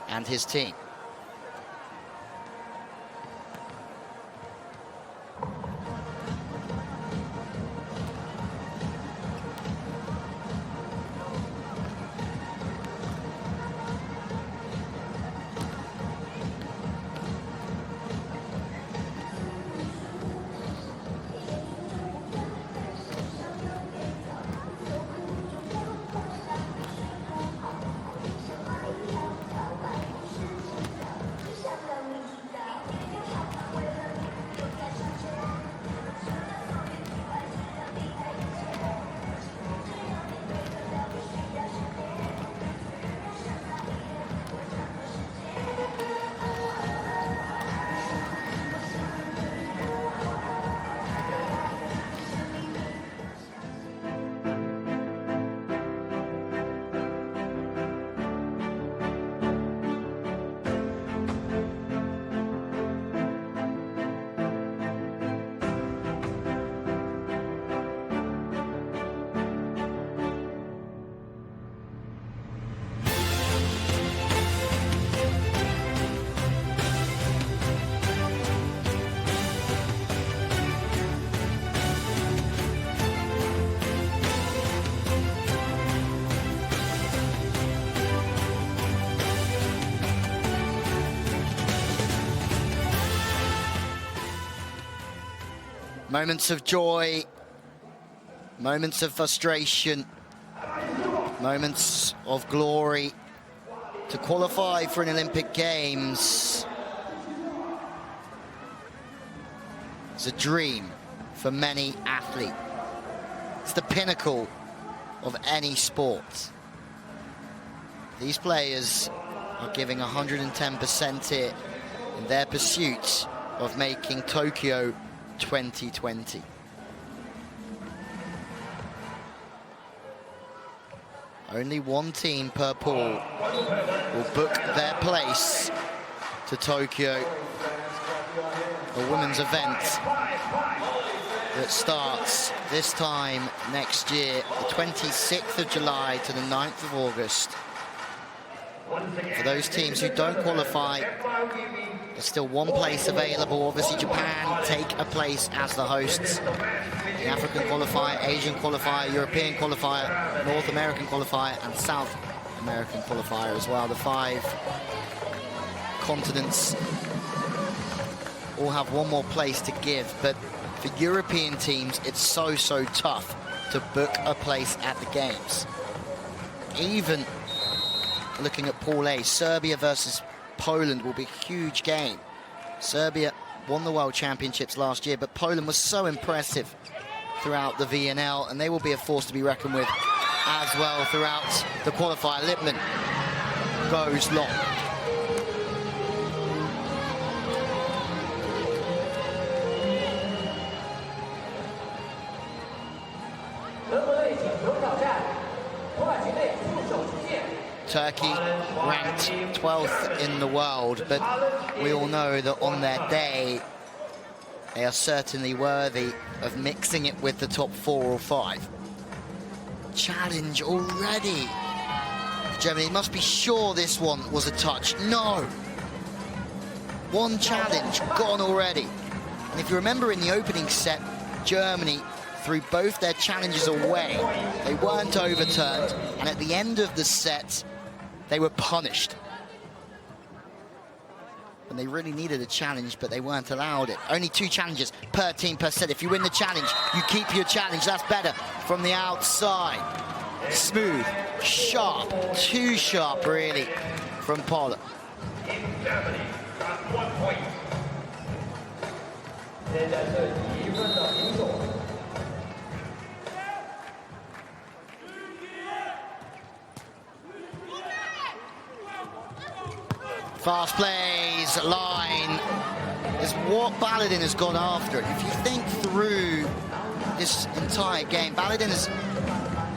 and his team. Moments of joy, moments of frustration, moments of glory to qualify for an Olympic Games. It's a dream for many athletes. It's the pinnacle of any sport. These players are giving 110% here in their pursuit of making Tokyo 2020. Only 1 team per pool will book their place to Tokyo, the women's event. that starts this time next year, the 26th of July to the 9th of August. For those teams who don't qualify, there's still one place available. Obviously, Japan take a place as the hosts. The African qualifier, Asian qualifier, European qualifier, North American qualifier, and South American qualifier as well. The 5 continents all have one more place to give, but for European teams, it's so tough to book a place at the Games. Even looking at Pool A, Serbia versus Poland will be a huge game. Serbia won the World Championships last year, but Poland was so impressive throughout the VNL, and they will be a force to be reckoned with as well throughout the qualifier. Lippmann goes long. Turkey ranked 12th in the world, but we all know that on their day, they are certainly worthy of mixing it with the top 4 or 5. Challenge already. Germany must be sure this one was a touch. No. One challenge gone already. And if you remember in the opening set, Germany threw both their challenges away. They weren't overturned, and at the end of the set, they were punished. And they really needed a challenge, but they weren't allowed it. Only 2 challenges per team per set. If you win the challenge, you keep your challenge. That's better from the outside. Smooth, sharp, too sharp, really, from Poland. Germany got 1 point. 现在是1分的平手。 Fast plays, line, is what Baladin has gone after. If you think through this entire game, Baladin has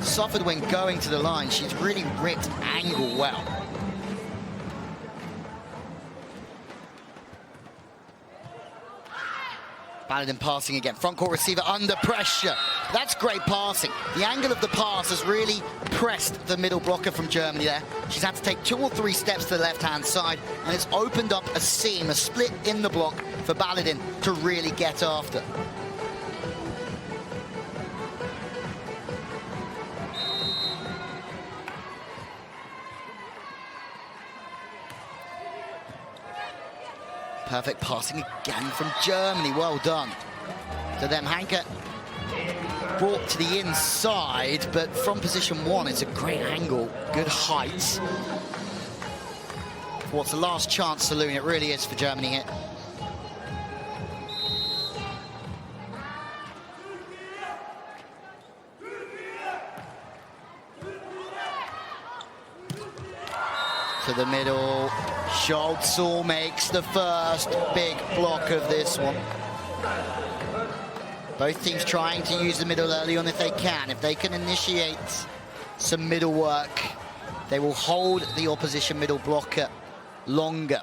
suffered when going to the line. She's really ripped angle well. Baladin passing again, front court receiver under pressure. That's great passing. The angle of the pass has really pressed the middle blocker from Germany there. She's had to take 2 or 3 steps to the left-hand side, and it's opened up a seam, a split in the block for Baladin to really get after. Perfect passing again from Germany. Well done to them. Hanke brought to the inside, but from position 1, it's a great angle, good height. What's the last chance saloon? It really is for Germany here. To the middle, Scholzel makes the first big block of this one. Both teams trying to use the middle early on if they can. If they can initiate some middle work, they will hold the opposition middle blocker longer.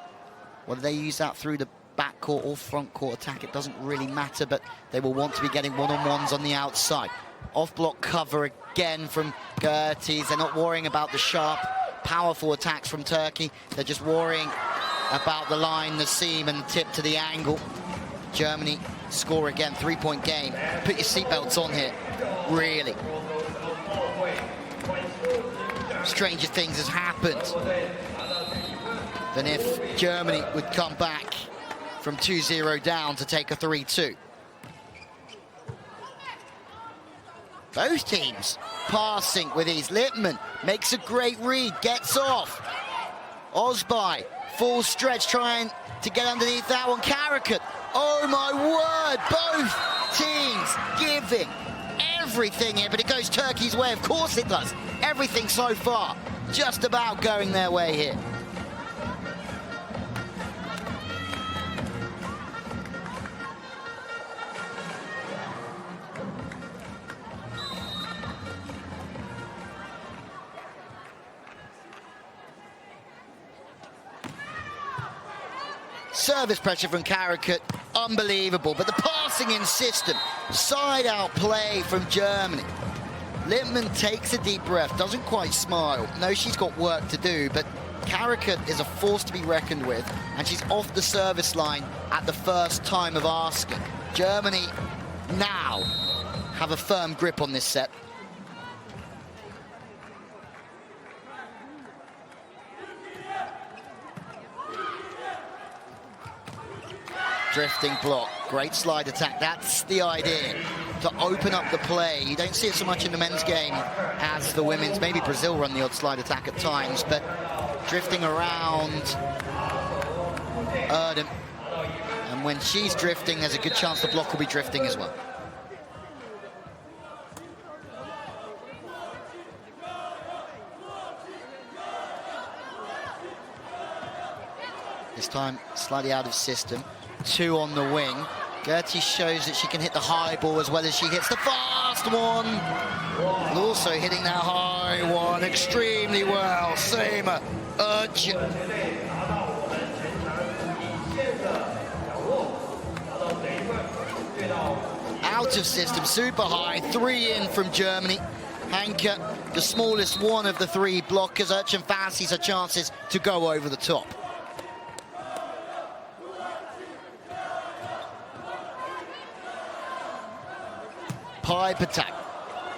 Whether they use that through the backcourt or front court attack, it doesn't really matter, but they will want to be getting one-on-ones on the outside. Off-block cover again from Gerties. They're not worrying about the sharp, powerful attacks from Turkey. They're just worrying about the line, the seam, and the tip to the angle. Germany score again, 3-point game. Put your seatbelts on here, really. Stranger things has happened than if Germany would come back from 2-0 down to take a 3-2. Both teams passing with ease. Lippmann makes a great read, gets off. Osbai, full stretch, trying to get underneath that one. Karakurt, oh my word, both teams giving everything here, but it goes Turkey's way. Of course it does. Everything so far, just about going their way here. Service pressure from Karakurt, unbelievable, but the pass passing in system. Side out play from Germany. Lippmann takes a deep breath, doesn't quite smile. Knows she's got work to do, but Karakurt is a force to be reckoned with, and she's off the service line at the first time of asking. Germany now have a firm grip on this set. Drifting block, great slide attack. That's the idea, to open up the play. You don't see it so much in the men's game as the women's. Maybe Brazil run the odd slide attack at times, but drifting around Erdem. And when she's drifting, there's a good chance the block will be drifting as well. This time, slightly out of system. 2 on the wing. Gertie shows that she can hit the high ball as well as she hits the fast one. And also hitting that high one extremely well. Same urgent. Out of system, super high. 3 in from Germany. Hanke, the smallest one of the 3 blockers. Urchin fancies her chances to go over the top. Pipe attack.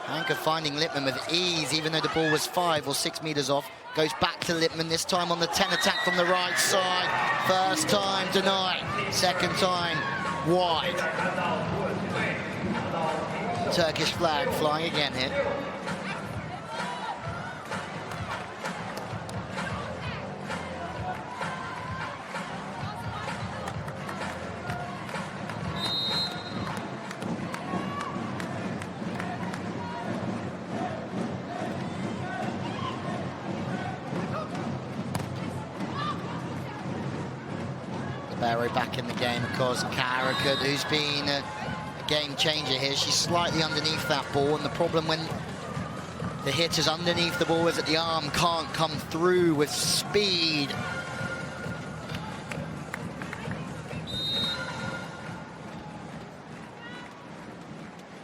Hanke finding Lippmann with ease, even though the ball was 5 or 6 meters off. Goes back to Lippmann, this time on the 10 attack from the right side. First time denied, second time wide. Turkish flag flying again here. Barrow back in the game, of course. Karakurt, who's been a game changer here. She's slightly underneath that ball, and the problem when the hit is underneath the ball is that the arm can't come through with speed.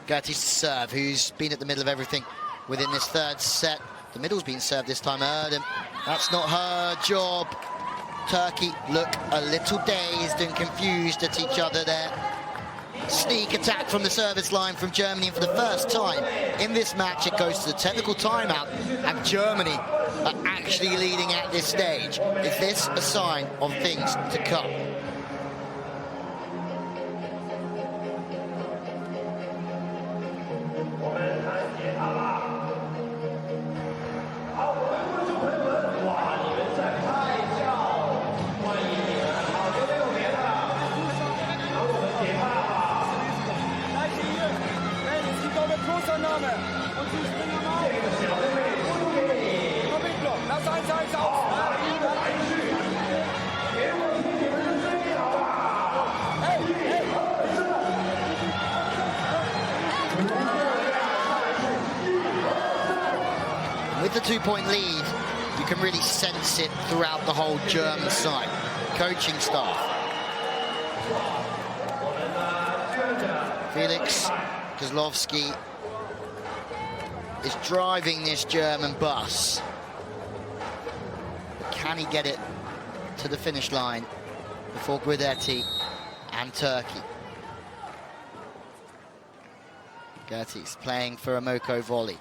Gertie's serve, who's been at the middle of everything within this third set. The middle's been served this time, Erdem. That's not her job. Turkey look a little dazed and confused at each other there. Sneak attack from the service line from Germany, and for the first time in this match it goes to the technical timeout, and Germany are actually leading at this stage. Is this a sign of things to come? With the 2-point lead, you can really sense it throughout the whole German side. Coaching staff. Felix Kozlowski is driving this German bus. But can he get it to the finish line before Guidetti and Turkey? Gertie's playing for Amoco Volley,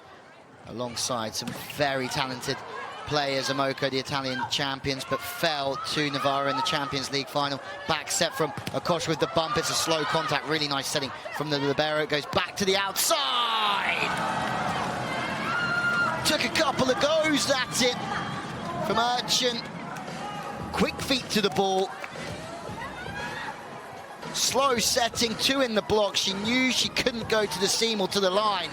alongside some very talented players. Amoco, the Italian champions, but fell to Navarra in the Champions League final. Back set from Akosh with the bump. It's a slow contact, really nice setting from the libero. It goes back to the outside. Took a couple of goes, that's it, from Urchin. Quick feet to the ball. Slow setting, 2 in the block. She knew she couldn't go to the seam or to the line,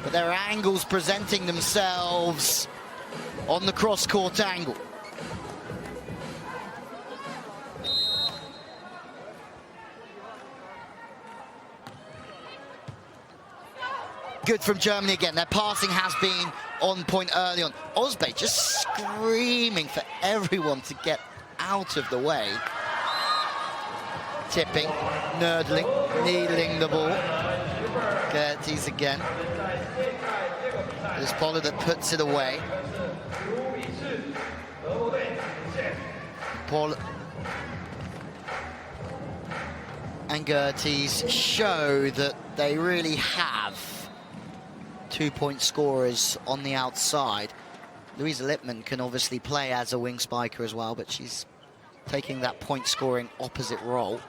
but there are angles presenting themselves on the cross-court angle. Good from Germany again. Their passing has been on point early on. Osbey just screaming for everyone to get out of the way. tipping, nurdling, needling the ball. Gerties again. It's Pollard that puts it away. Paul and Gerties show that they really have 2-point scorers on the outside. Louisa Lippmann can obviously play as a wing spiker as well, but she's taking that point-scoring opposite role.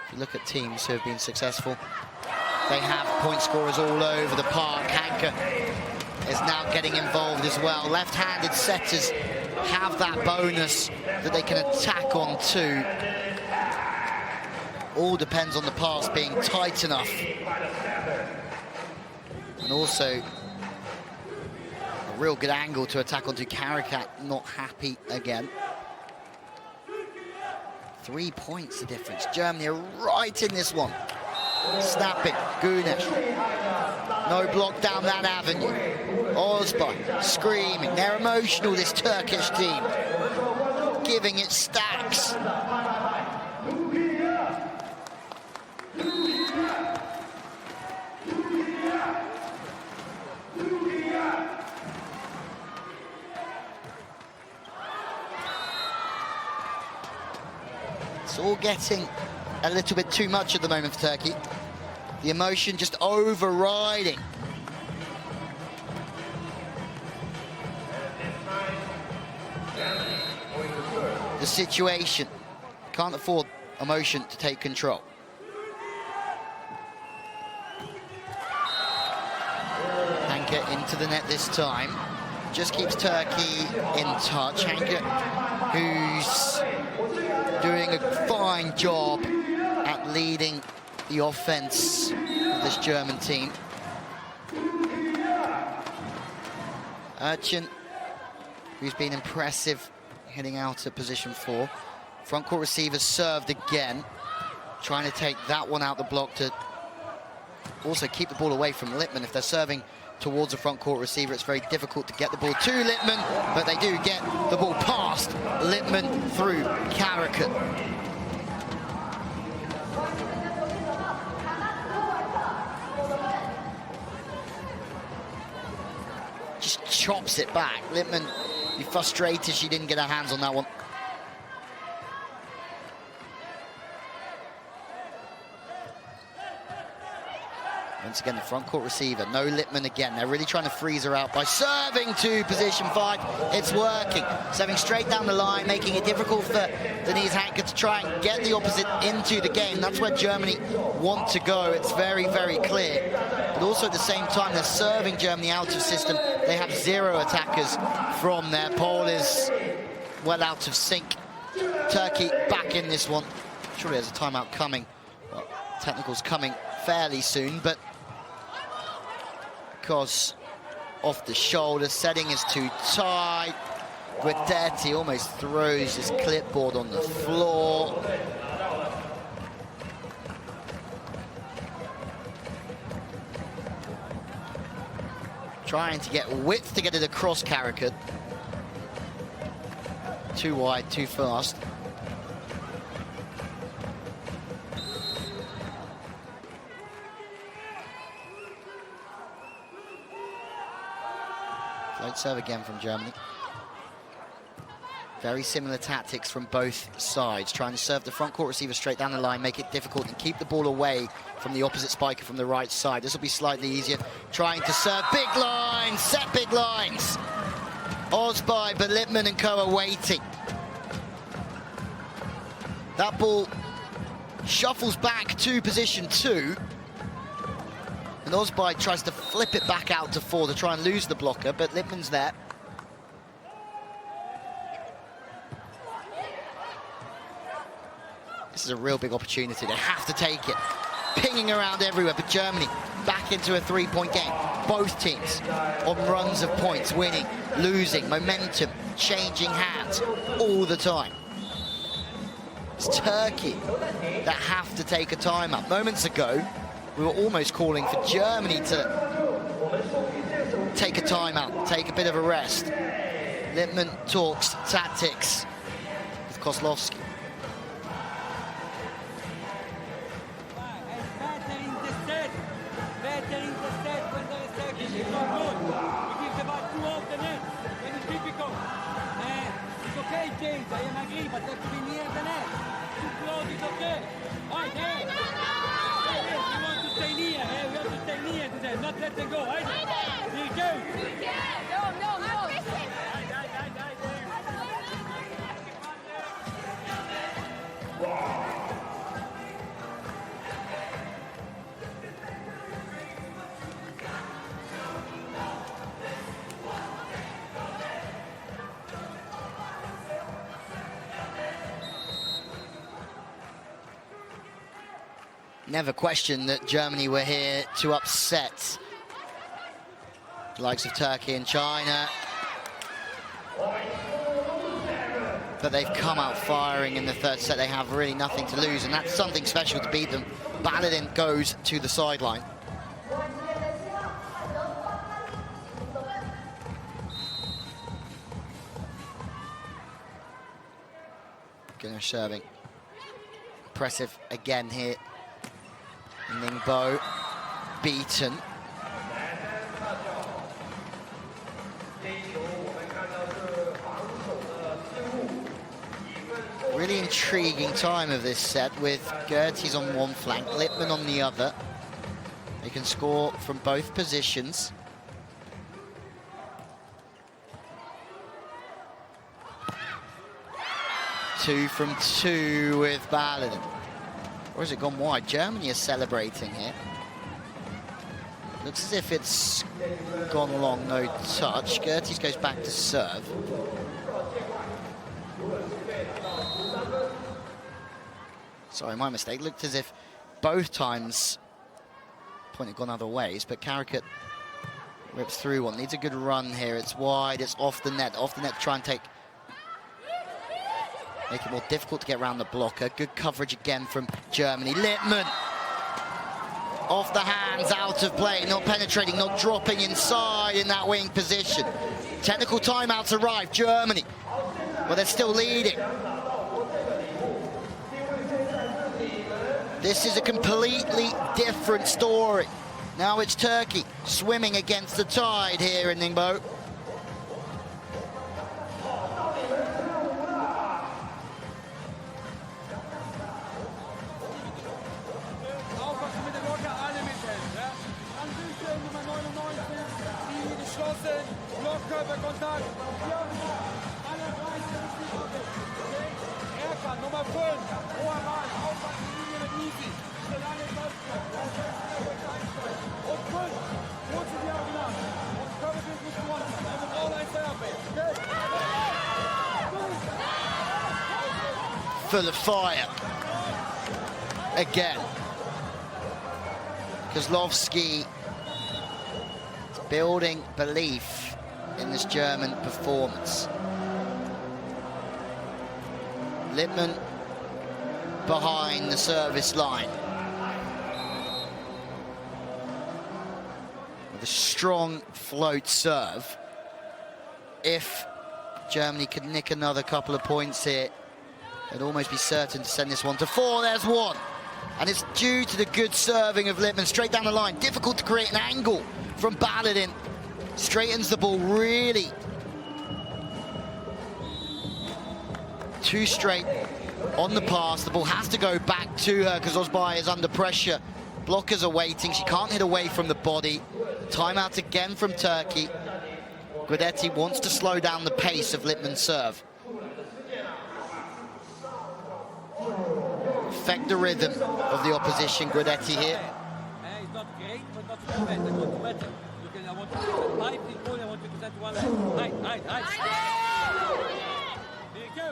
If you look at teams who have been successful, they have point scorers all over the park. Hanke is now getting involved as well. Left-handed setters have that bonus that they can attack on too. All depends on the pass being tight enough. And also a real good angle to attack onto. Karakurt not happy again. 3 points the difference. Germany are right in this one. Snapping, Gunesh. No block down that avenue. Ozbay screaming. They're emotional, this Turkish team. Giving it stacks. It's all getting a little bit too much at the moment for Turkey. The emotion just overriding. The situation. Can't afford emotion to take control. Hanke into the net this time. Just keeps Turkey in touch. Hanke, who's doing a fine job at leading the offense of this German team. Ercin, who's been impressive, heading out at position 4. Front court receivers served again, trying to take that one out the block to also keep the ball away from Lippmann. If they're serving towards a front court receiver, it's very difficult to get the ball to Lippmann, but they do get the ball past Lippmann through Karakurt. Just chops it back. Lippmann, be frustrated she didn't get her hands on that one. Once again, the front court receiver, no Lippmann again. They're really trying to freeze her out by serving to position 5. It's working. Serving straight down the line, making it difficult for Denise Hanke to try and get the opposite into the game. That's where Germany want to go. It's very, very clear. But also at the same time, they're serving Germany out of system. They have 0 attackers from there. Pole is well out of sync. Turkey back in this one. Surely there's a timeout coming. Well, technical's coming fairly soon, but because off the shoulder, setting is too tight. Guidetti almost throws his clipboard on the floor. Trying to get width to get it across Karakurt. Too wide, too fast. Float serve again from Germany. Very similar tactics from both sides, trying to serve the front court receiver straight down the line, make it difficult and keep the ball away from the opposite spiker from the right side. This will be slightly easier. Trying to serve big lines, set big lines. Ozbay, but Lippmann and co are waiting. That ball shuffles back to position 2. And Ozbay tries to flip it back out to 4 to try and lose the blocker, but Lippmann's there. This is a real big opportunity. They have to take it. Pinging around everywhere, but Germany back into a 3-point game. Both teams on runs of points, winning, losing, momentum, changing hands all the time. It's Turkey that have to take a timeout. Moments ago, we were almost calling for Germany to take a timeout, take a bit of a rest. Lippmann talks tactics with Kozlowski. change. I am agree, but have to be near the net. Too close is okay. Right, hey. We want to stay near, eh? We have to stay near to them, not let them go, right? Here you go. No. Never questioned that Germany were here to upset the likes of Turkey and China. But they've come out firing in the third set. They have really nothing to lose, and that's something special to beat them. Baladin goes to the sideline. Gunnar serving. Impressive again here. Ningbo beaten. Really intriguing time of this set with Gertie's on one flank, Lippmann on the other. They can score from both positions. Two from two with Baladin. Or has it gone wide? Germany is celebrating here. Looks as if it's gone long, no touch. Gerties goes back to serve. Sorry, my mistake. Looked as if both times point had gone other ways, but Karakurt rips through one. Needs a good run here. It's wide, it's off the net. Off the net to try and make it more difficult to get around the blocker. Good coverage again from Germany. Lippmann off the hands, out of play, not penetrating, not dropping inside in that wing position. Technical timeouts arrive, Germany, but they're still leading. This is a completely different story. Now it's Turkey swimming against the tide here in Ningbo. Full of fire again. Kozlowski is building belief in this German performance. Lippmann behind the service line with a strong float serve. If Germany could nick another couple of points here, they'd almost be certain to send this one to four. There's one. And it's due to the good serving of Lippmann. Straight down the line. Difficult to create an angle from Baladin. Straightens the ball really. Too straight on the pass. The ball has to go back to her because Ozbay is under pressure. Blockers are waiting. She can't hit away from the body. Timeout again from Turkey. Guidetti wants to slow down the pace of Lippmann's serve. Affect the rhythm of the opposition, Guidetti here. It's not great, but not too bad. I want to better. I want to light this ball, I want to present one leg. Here you go.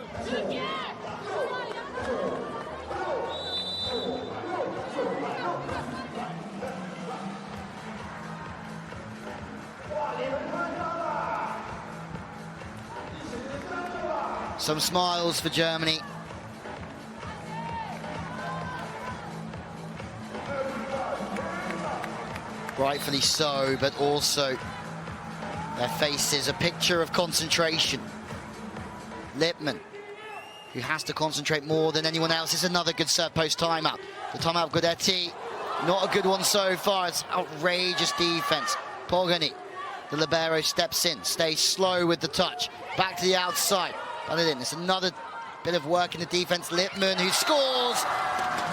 Some smiles for Germany. Rightfully so, but also their faces a picture of concentration. Lippmann, who has to concentrate more than anyone else. It's another good serve post timeout. The timeout of Guidetti, not a good one so far. It's outrageous defense. Pogani, the libero, steps in, stays slow with the touch. Back to the outside. But it in. It's another bit of work in the defense. Lippmann, who scores,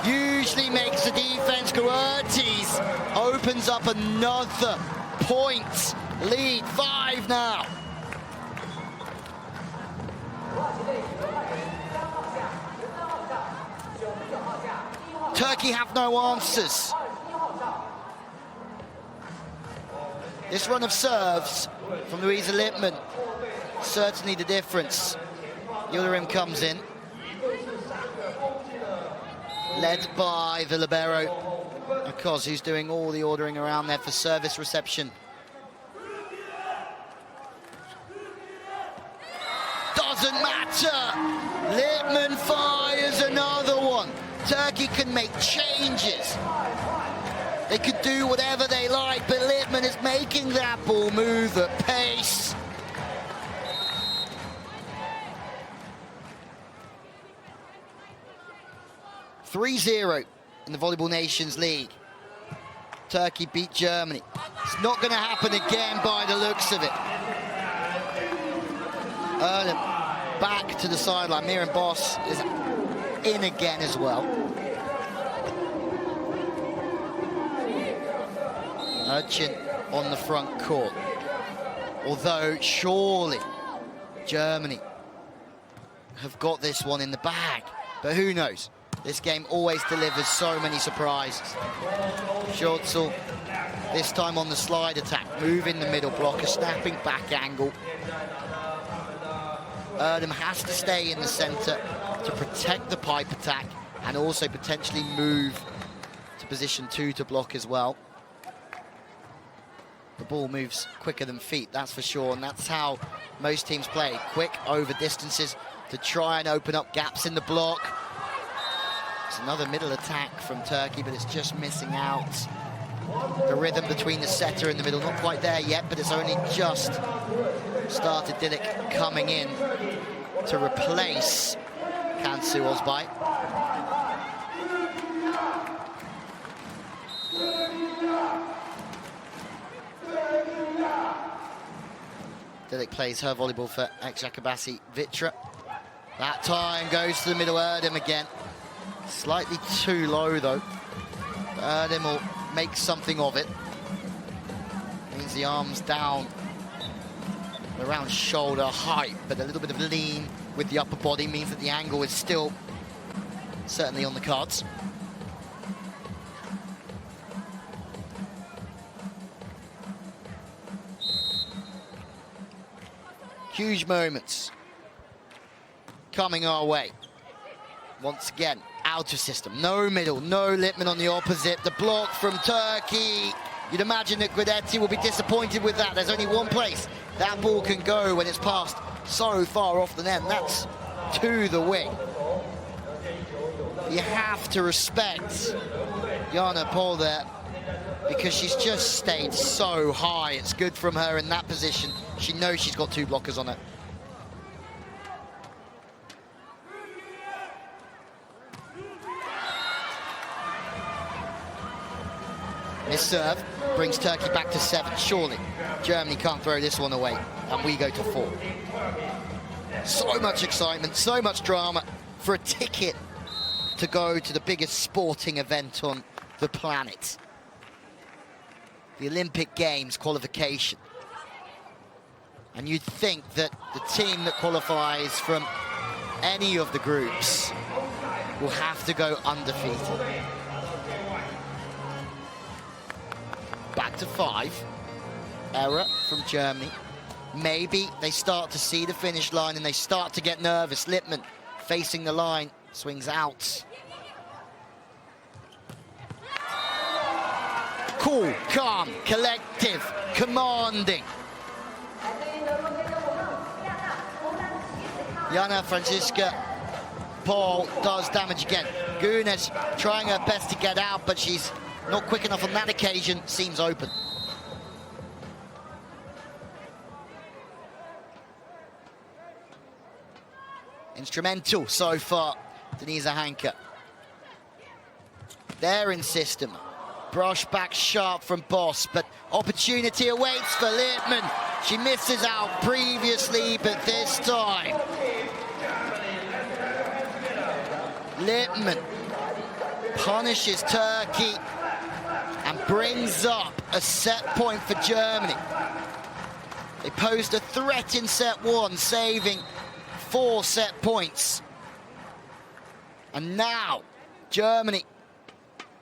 usually makes the defense. Karakurt opens up another point lead. 5 now. Turkey have no answers. This run of serves from Louisa Lippmann, certainly the difference. Yildirim comes in, led by the libero, Akos, who's doing all the ordering around there for service reception. Doesn't matter. Lippmann fires another one. Turkey can make changes. They could do whatever they like, but Lippmann is making that ball move at pace. (3-0) in the Volleyball Nations League. Turkey beat Germany. It's not going to happen again by the looks of it. Erdem back to the sideline. Miriam Boss is in again as well. Urchin on the front court. Although surely Germany have got this one in the bag. But who knows? This game always delivers so many surprises. Schultzel, this time on the slide attack, moving the middle block, a snapping back angle. Erdem has to stay in the center to protect the pipe attack and also potentially move to position 2 to block as well. The ball moves quicker than feet, that's for sure, and that's how most teams play. Quick over distances to try and open up gaps in the block. It's another middle attack from Turkey, but it's just missing out. The rhythm between the setter and the middle, not quite there yet, but it's only just started. Dilik coming in to replace Kansu Ozbay. Dilik plays her volleyball for ex-Jakabasi Vitra. That time goes to the middle. Erdem again. Slightly too low though. Erdem will make something of it. Means the arms down around shoulder height, but a little bit of lean with the upper body means that the angle is still certainly on the cards. Huge moments coming our way. Once again, out of system, no middle, no Lippmann on the opposite. The block from Turkey. You'd imagine that Guidetti will be disappointed with that. There's only one place that ball can go when it's passed so far off the net. That's to the wing. You have to respect Jana Paul there because she's just stayed so high. It's good from her in that position. She knows she's got 2 blockers on her. This serve brings Turkey back to 7. Surely Germany can't throw this one away, and we go to 4. So much excitement, so much drama for a ticket to go to the biggest sporting event on the planet. The Olympic Games qualification. And you'd think that the team that qualifies from any of the groups will have to go undefeated. Back to 5. Error from Germany. Maybe they start to see the finish line and they start to get nervous. Lippmann facing the line, swings out. Cool, calm, collective, commanding. Jana Franziska Paul does damage again. Gunes trying her best to get out, but she's not quick enough on that occasion. Seems open. Instrumental so far, Denisa Hanke. They're in system. Brush back sharp from Boss, but opportunity awaits for Lippmann. She misses out previously, but this time Lippmann punishes Turkey and brings up a set point for Germany. They posed a threat in set one, saving 4 set points. And now Germany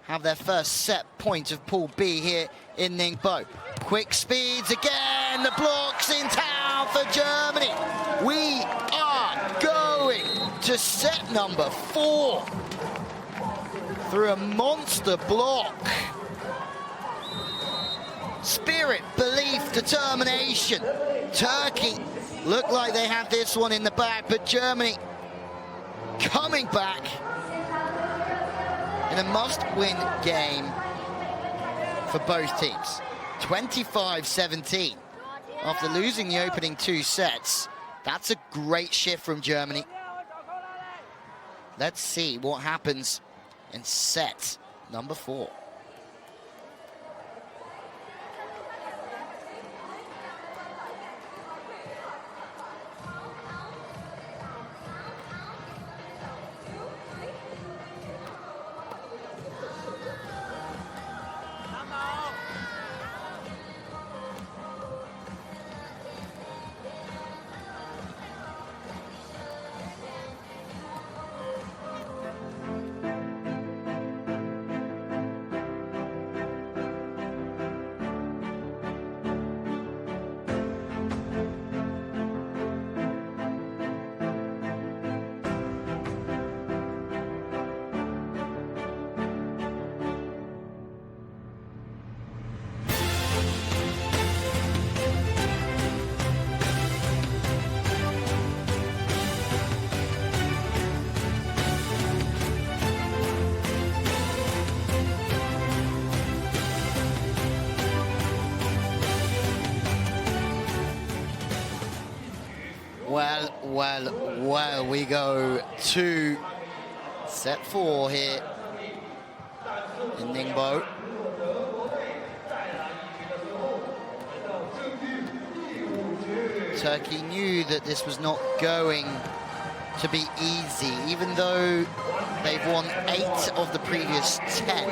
have their first set point of Pool B here in Ningbo. Quick speeds again, the blocks in town for Germany. We are going to set number 4 through a monster block. Spirit, belief, determination. Turkey looked like they had this one in the bag, but Germany coming back in a must-win game for both teams. 25-17 after losing the opening 2 sets. That's a great shift from Germany. Let's see what happens in set number 4. Well, we go to set 4 here in Ningbo. Turkey knew that this was not going to be easy, even though they've won 8 of the previous 10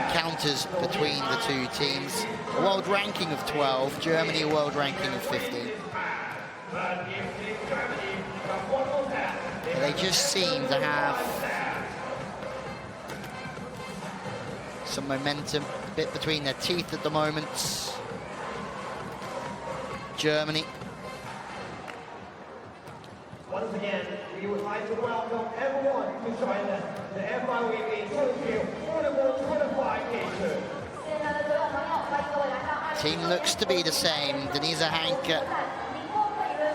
encounters between the two teams. A world ranking of 12, Germany a world ranking of 15. They just seem to have some momentum, a bit between their teeth at the moment. Germany. Once again, we would like to welcome everyone to join the FIVB Tokyo Volleyball Qualification. Team looks to be the same. Denise Hanke,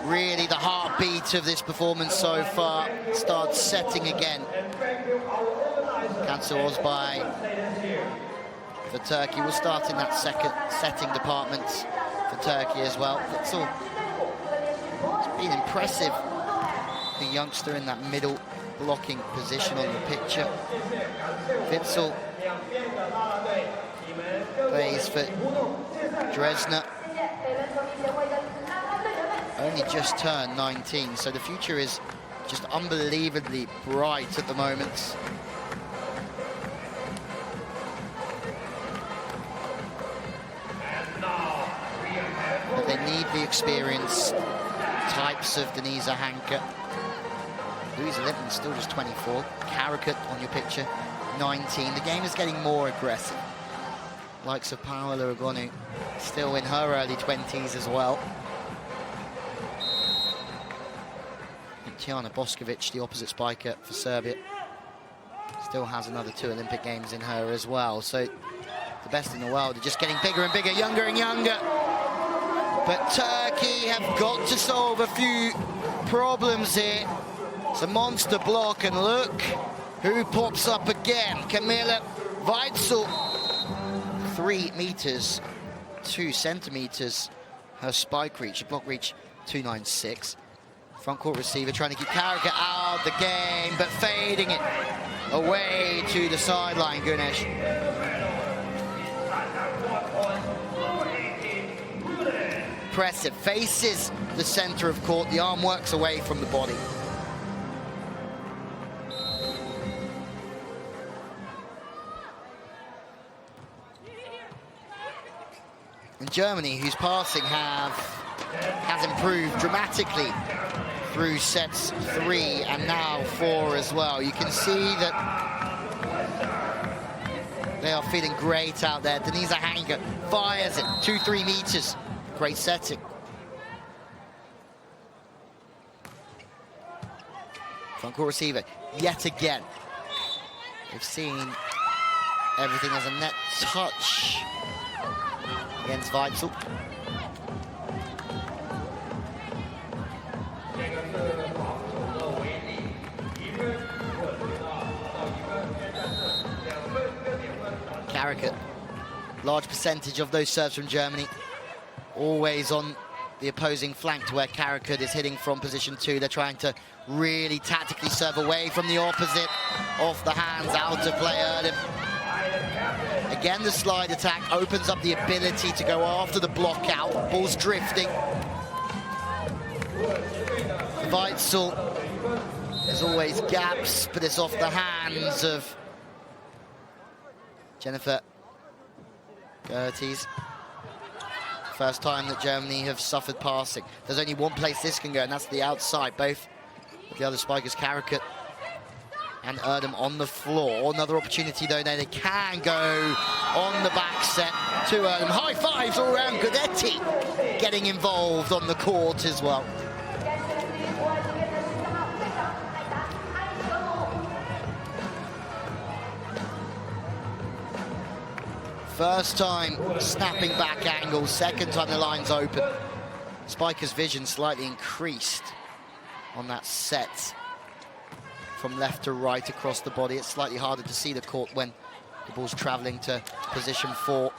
really the heartbeat of this performance so far, starts setting again. Cancer Ozbay for Turkey will start in that second setting department for Turkey as well. It's been impressive, the youngster in that middle blocking position on the picture. Witzel plays for Dresdner. Only just turned 19, so the future is just unbelievably bright at the moment. But they need the experienced types of Denise Hanke. Louisa Lippmann still just 24. Karakurt on your picture, 19. The game is getting more aggressive. Likes of Paola Agonu, still in her early 20s as well. And Tijana Boskovic, the opposite spiker for Serbia, still has another 2 Olympic Games in her as well. So the best in the world are just getting bigger and bigger, younger and younger. But Turkey have got to solve a few problems here. It's a monster block, and look who pops up again. Camilla Witzel, 3 meters, 2 centimeters. Her spike reach, block reach 296. Front court receiver trying to keep Karakurt out of the game, but fading it away to the sideline, Gunesh. Impressive, faces the center of court, the arm works away from the body. And Germany, whose passing has improved dramatically through sets 3 and now 4 as well. You can see that they are feeling great out there. Denise Hanger fires it 2-3 meters. Great setting. Front court receiver yet again. We've seen everything as a net touch against Weitzel. Karakurt, large percentage of those serves from Germany, always on the opposing flank to where Karakurt is hitting from position 2. They're trying to really tactically serve away from the opposite, off the hands, out of play. Again, the slide attack opens up the ability to go after the block out. Ball's drifting. Weitzel, there's always gaps, but it's off the hands of Jennifer Gertes. First time that Germany have suffered passing. There's only one place this can go, and that's the outside. Both of the other spikers, Karakurt and Erdem, on the floor. Another opportunity, though. Now they can go on the back set to Erdem. High fives all around. Gudetti getting involved on the court as well. First time snapping back angle, second time the line's open. Spiker's vision slightly increased on that set from left to right across the body. It's slightly harder to see the court when the ball's traveling to position 4.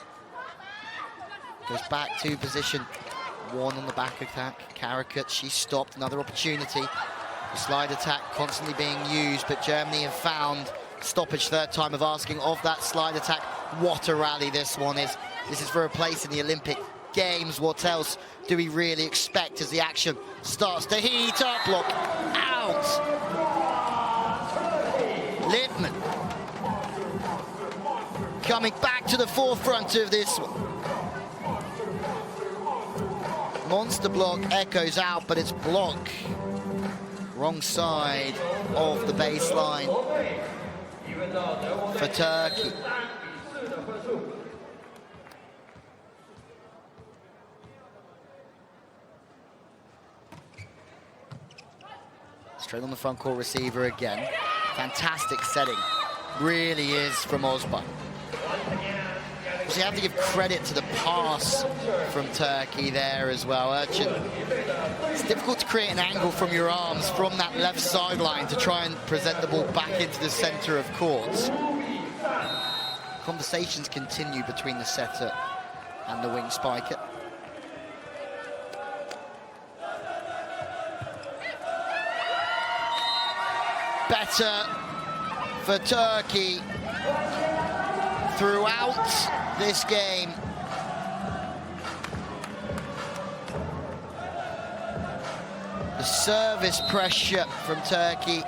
Goes back to position 1 on the back attack. Karakurt, she stopped, another opportunity. The slide attack constantly being used, but Germany have found stoppage, third time of asking of that slide attack. What a rally this one is. This is for a place in the Olympic Games. What else do we really expect as the action starts to heat up? Block out. Lippmann coming back to the forefront of this one. Monster block echoes out, but it's block. Wrong side of the baseline for Turkey. Straight on the front court receiver again. Fantastic setting, really is from Osba. So you have to give credit to the pass from Turkey there as well. It's difficult to create an angle from your arms from that left sideline to try and present the ball back into the center of court. Conversations continue between the setter and the wing spiker. Better for Turkey throughout this game. The service pressure from Turkey,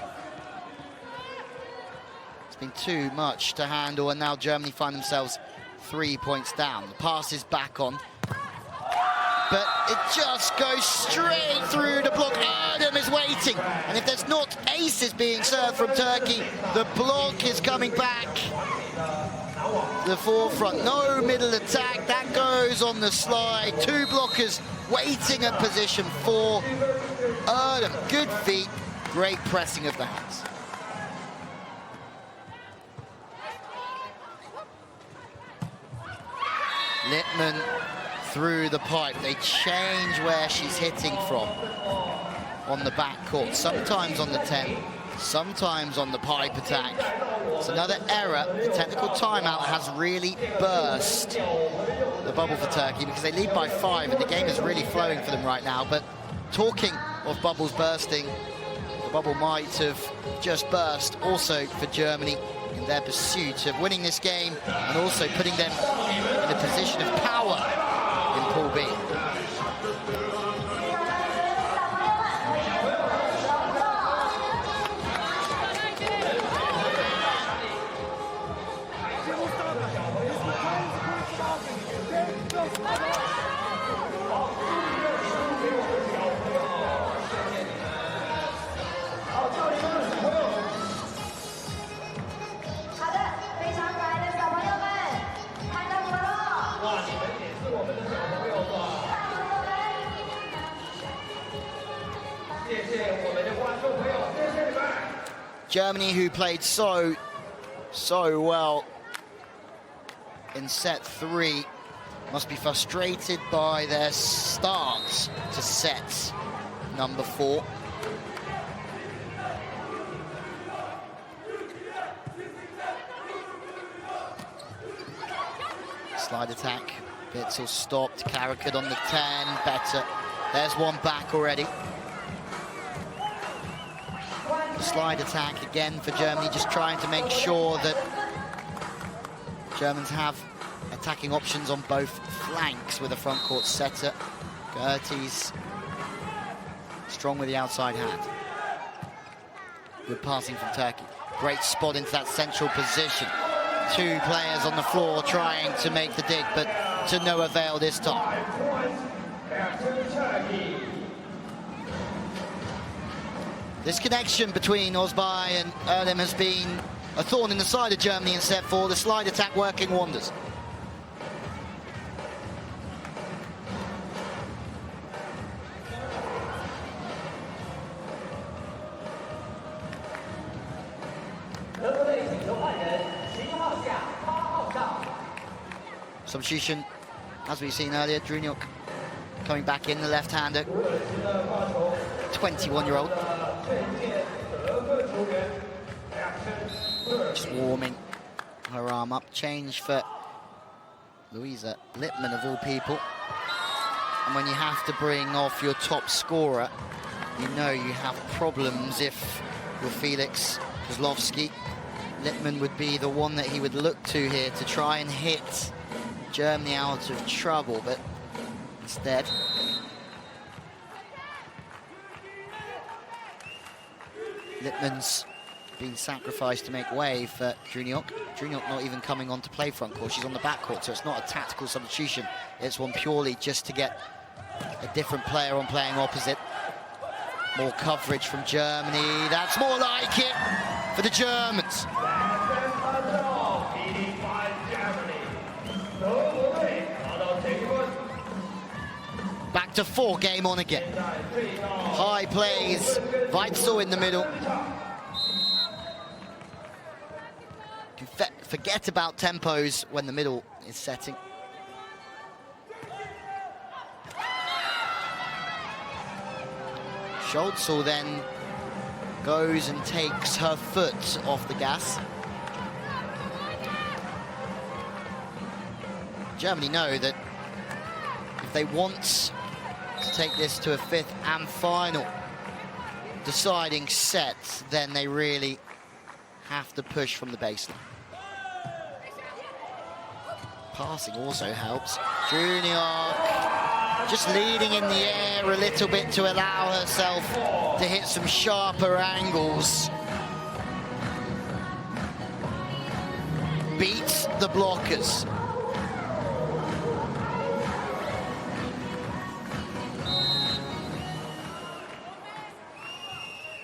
it's been too much to handle, and now Germany find themselves 3 points down. The pass is back on, but it just goes straight through the block. Erdem is waiting, and if there's not aces being served from Turkey, the block is coming back. The forefront, no middle attack, that goes on the slide. 2 blockers waiting at position 4. Erdem, good feet, great pressing of the hands. Lippmann through the pipe. They change where she's hitting from on the back court. Sometimes on the 10, sometimes on the pipe attack. It's another error. The technical timeout has really burst the bubble for Turkey because they lead by 5 and the game is really flowing for them right now. But talking of bubbles bursting, the bubble might have just burst also for Germany in their pursuit of winning this game and also putting them in a position of power in Pool B. Germany, who played so well in set 3, must be frustrated by their start to set number 4. Slide attack, Bitzel stopped, Karakurt on the 10, better. There's one back already. Slide attack again for Germany, just trying to make sure that Germans have attacking options on both flanks with a front court setter. Gertie's strong with the outside hand. Good passing from Turkey. Great spot into that central position. 2 players on the floor trying to make the dig, but to no avail this time. This connection between Ozbay and Erdem has been a thorn in the side of Germany in set 4. The slide attack working wonders. Substitution, as we've seen earlier, Druniok coming back in, the left-hander, 21-year-old. Just warming her arm up. Change for Louisa Lippmann, of all people. And when you have to bring off your top scorer, you know you have problems if you're Felix Kozlowski. Lippmann would be the one that he would look to here to try and hit Germany out of trouble, but instead Lippmann's been sacrificed to make way for Druniok. Druniok not even coming on to play front court, she's on the back court, so it's not a tactical substitution, it's one purely just to get a different player on playing opposite. More coverage from Germany, that's more like it for the Germans. Back to 4, game on again. High plays, Weitzel in the middle. Forget about tempos when the middle is setting. Scholzel then goes and takes her foot off the gas. Germany know that if they want to take this to a 5th and final deciding set, then they really have to push from the baseline. Passing also helps. Druniok just leading in the air a little bit to allow herself to hit some sharper angles. Beats the blockers.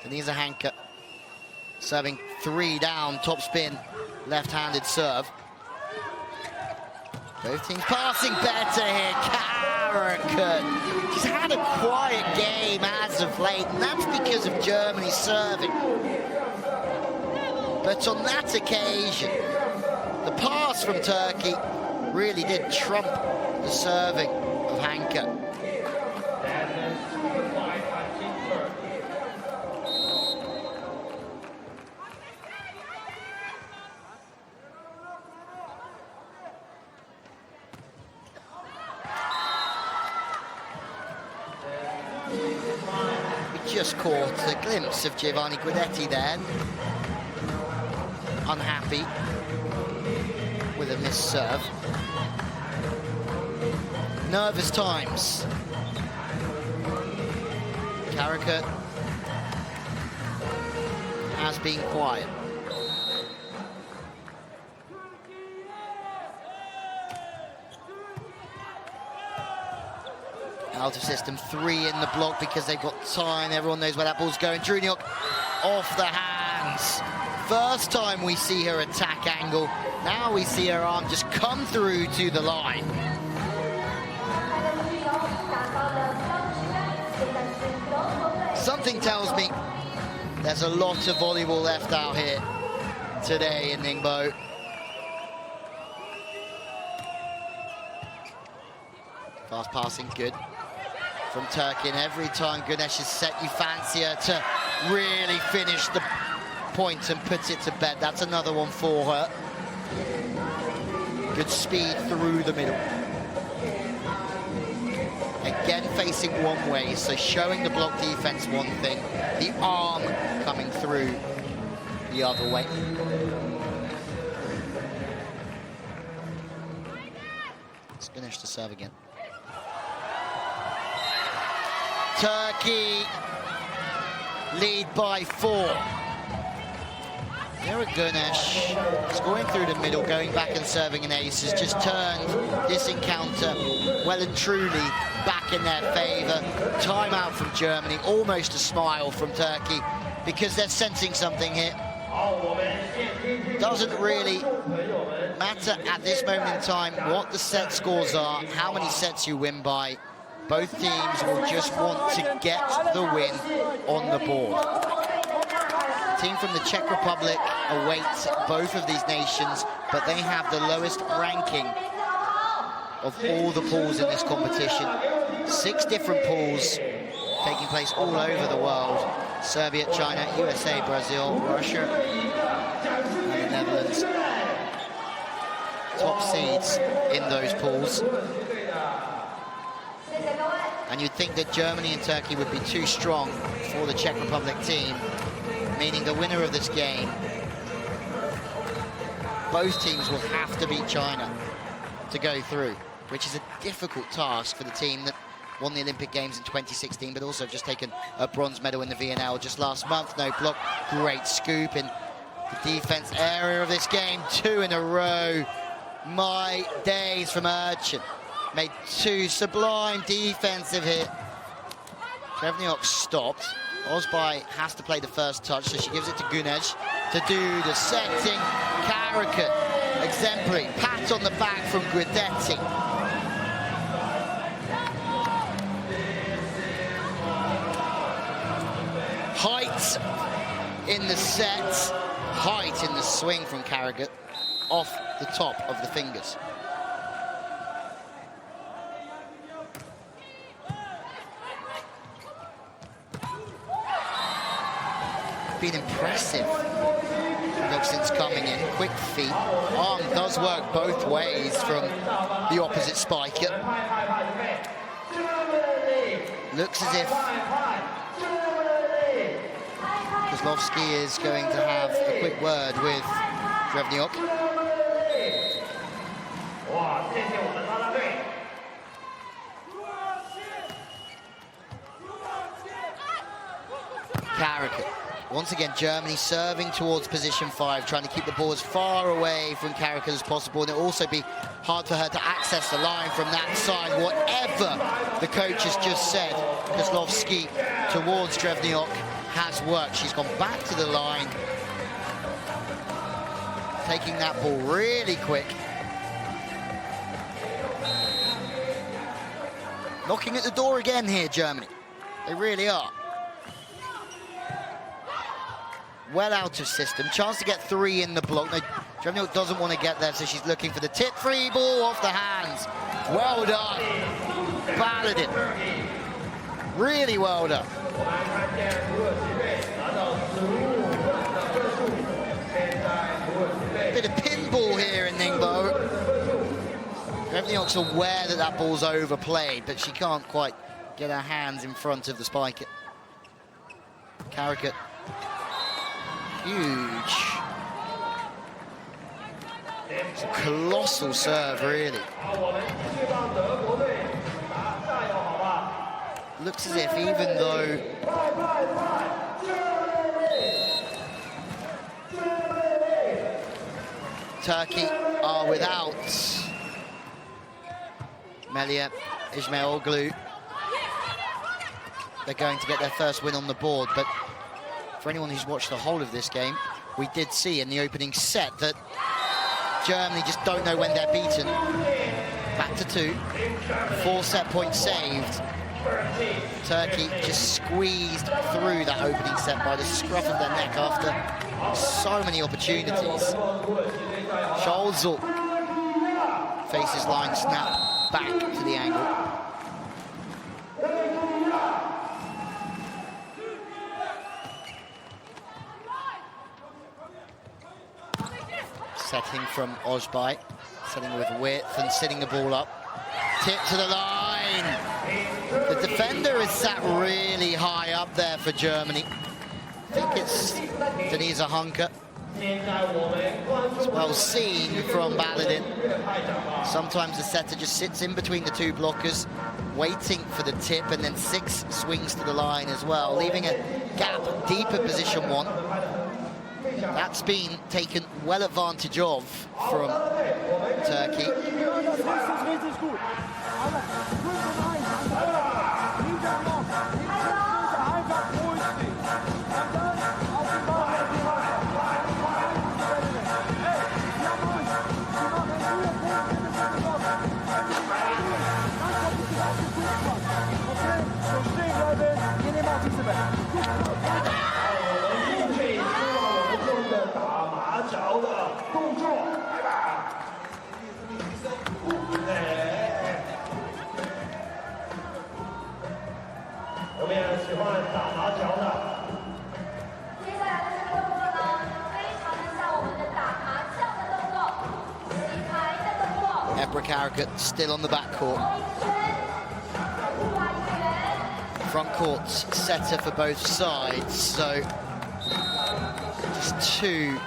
Denise Hanke serving 3 down, top spin, left-handed serve. Both teams passing better here. Karakurt. She's had a quiet game as of late, and that's because of Germany serving. But on that occasion, the pass from Turkey really did trump the serving of Hanke. Just caught a glimpse of Giovanni Guidetti there. Unhappy with a missed serve. Nervous times. Karakurt has been quiet. Out of system, 3 in the block because they've got time. Everyone knows where that ball's going. Druniok off the hands. First time we see her attack angle. Now we see her arm just come through to the line. Something tells me there's a lot of volleyball left out here today in Ningbo. Fast passing, good from Turkey, and every time Güneş is set, you fancy her to really finish the point and put it to bed. That's another one for her. Good speed through the middle. Again, facing one way, so showing the block defense one thing, the arm coming through the other way. It's Güneş to serve again. Turkey lead by 4. Here at Güneş, scoring through the middle, going back and serving an ace, has just turned this encounter well and truly back in their favour. Timeout from Germany, almost a smile from Turkey, because they're sensing something here. Doesn't really matter at this moment in time what the set scores are, how many sets you win by. Both teams will just want to get the win on the board. Team from the Czech Republic awaits both of these nations, but they have the lowest ranking of all the pools in this competition. 6 different pools taking place all over the world. Serbia, China, USA, Brazil, Russia, and the Netherlands. Top seeds in those pools. And you'd think that Germany and Turkey would be too strong for the Czech Republic team, meaning the winner of this game, both teams will have to beat China to go through, which is a difficult task for the team that won the Olympic Games in 2016, but also just taken a bronze medal in the VNL just last month. No block, great scoop in the defense area of this game. 2 in a row. My days from Urchin. Made 2 sublime defensive hit. Trevniok stopped. Ozbay has to play the first touch, so she gives it to Güneş to do the setting. Karakurt, exemplary. Pat on the back from Guidetti. Height in the set. Height in the swing from Karakurt. Off the top of the fingers. Been impressive since coming in. Quick feet. Arm does work both ways from the opposite spiker. Looks as if Kozlowski is going to have a quick word with Trevniok. Karakurt. Once again, Germany serving towards position 5, trying to keep the ball as far away from Karakurt as possible, and it'll also be hard for her to access the line from that side. Whatever the coach has just said, Kozlowski towards Trevniok has worked. She's gone back to the line, taking that ball really quick. Knocking at the door again here, Germany. They really are. Well out of system. Chance to get 3 in the block. No, Trevniok doesn't want to get there, so she's looking for the tip. Free ball off the hands. Well done. Battered it. Really well done. Bit of pinball here in Ningbo. Trevniok's aware that that ball's overplayed, but she can't quite get her hands in front of the spiker. Karakurt. Huge. It's a colossal serve, really. Looks as if even though Turkey are without Melia Ismailoglu, they're going to get their first win on the board. But for anyone who's watched the whole of this game, we did see in the opening set that Germany just don't know when they're beaten. Back to 2. 4 set points saved Turkey just squeezed through that opening set by the scruff of their neck after so many opportunities. Scholzel faces line snap back to the angle. Setting from Ozbay, setting with width and sitting the ball up. Tip to the line. The defender is sat really high up there for Germany. I think it's Denise Hunker. It's well seen from Baladin. Sometimes the setter just sits in between the two blockers, waiting for the tip, and then 6 swings to the line as well, leaving a gap deep at position 1. That's been taken well advantage of from Turkey. Karakurt still on the backcourt. Front court setter for both sides, so just 2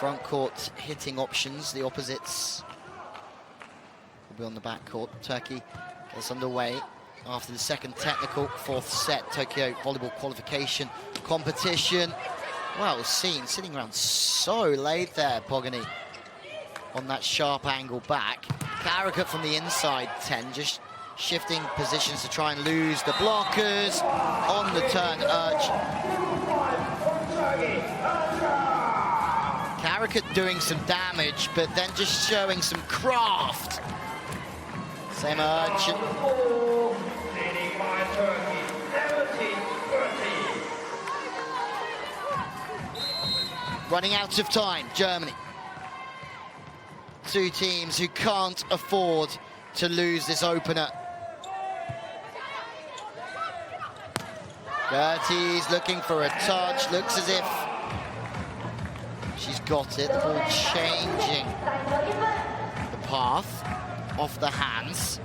front court hitting options. The opposites will be on the backcourt. Turkey gets underway after the second technical, 4th set, Tokyo Volleyball Qualification competition. Well seen, sitting around so late there, Pogany, on that sharp angle back. Karakurt from the inside 10, just shifting positions to try and lose the blockers. On the turn, Karakurt doing some damage, but then just showing some craft. Same urge. Running out of time, Germany. 2 teams who can't afford to lose this opener. Gertie's looking for a touch, looks as if she's got it. The ball changing the path off the hands.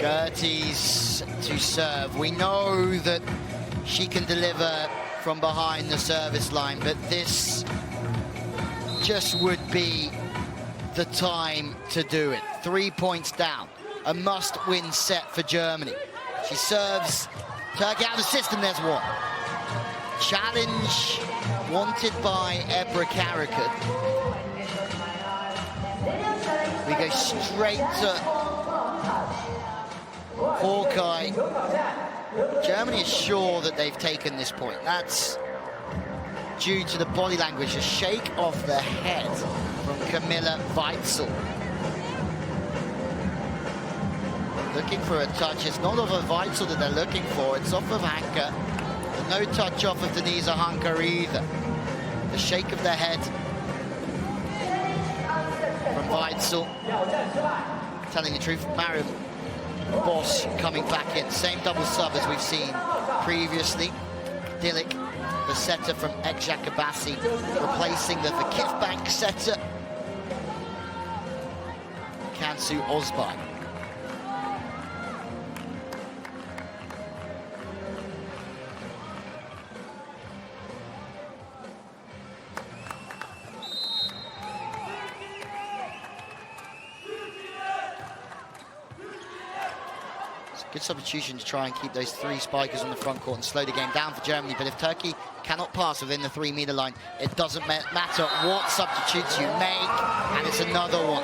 Gertie's to serve. We know that she can deliver from behind the service line, but this just would be the time to do it. 3 points down, a must-win set for Germany. She serves, Turkey out of the system, there's one. Challenge wanted by Ebra Karakurt. We go straight to Hawkeye. Germany is sure that they've taken this point. That's due to the body language, a shake of the head from Camilla Weitzel. Looking for a touch. It's not off of Weitzel that they're looking for, it's off of Hanker. And no touch off of Denise Hanker either. The shake of the head from Weitzel. Telling the truth, Mariam Boss coming back in. Same double sub as we've seen previously. Dillick, the setter from Ekjakabasi, replacing the Kifbank setter, Kansu Ozbay. Good substitution to try and keep those 3 spikers on the front court and slow the game down for Germany. But if Turkey cannot pass within the 3-meter line, it doesn't matter what substitutes you make, and it's another one.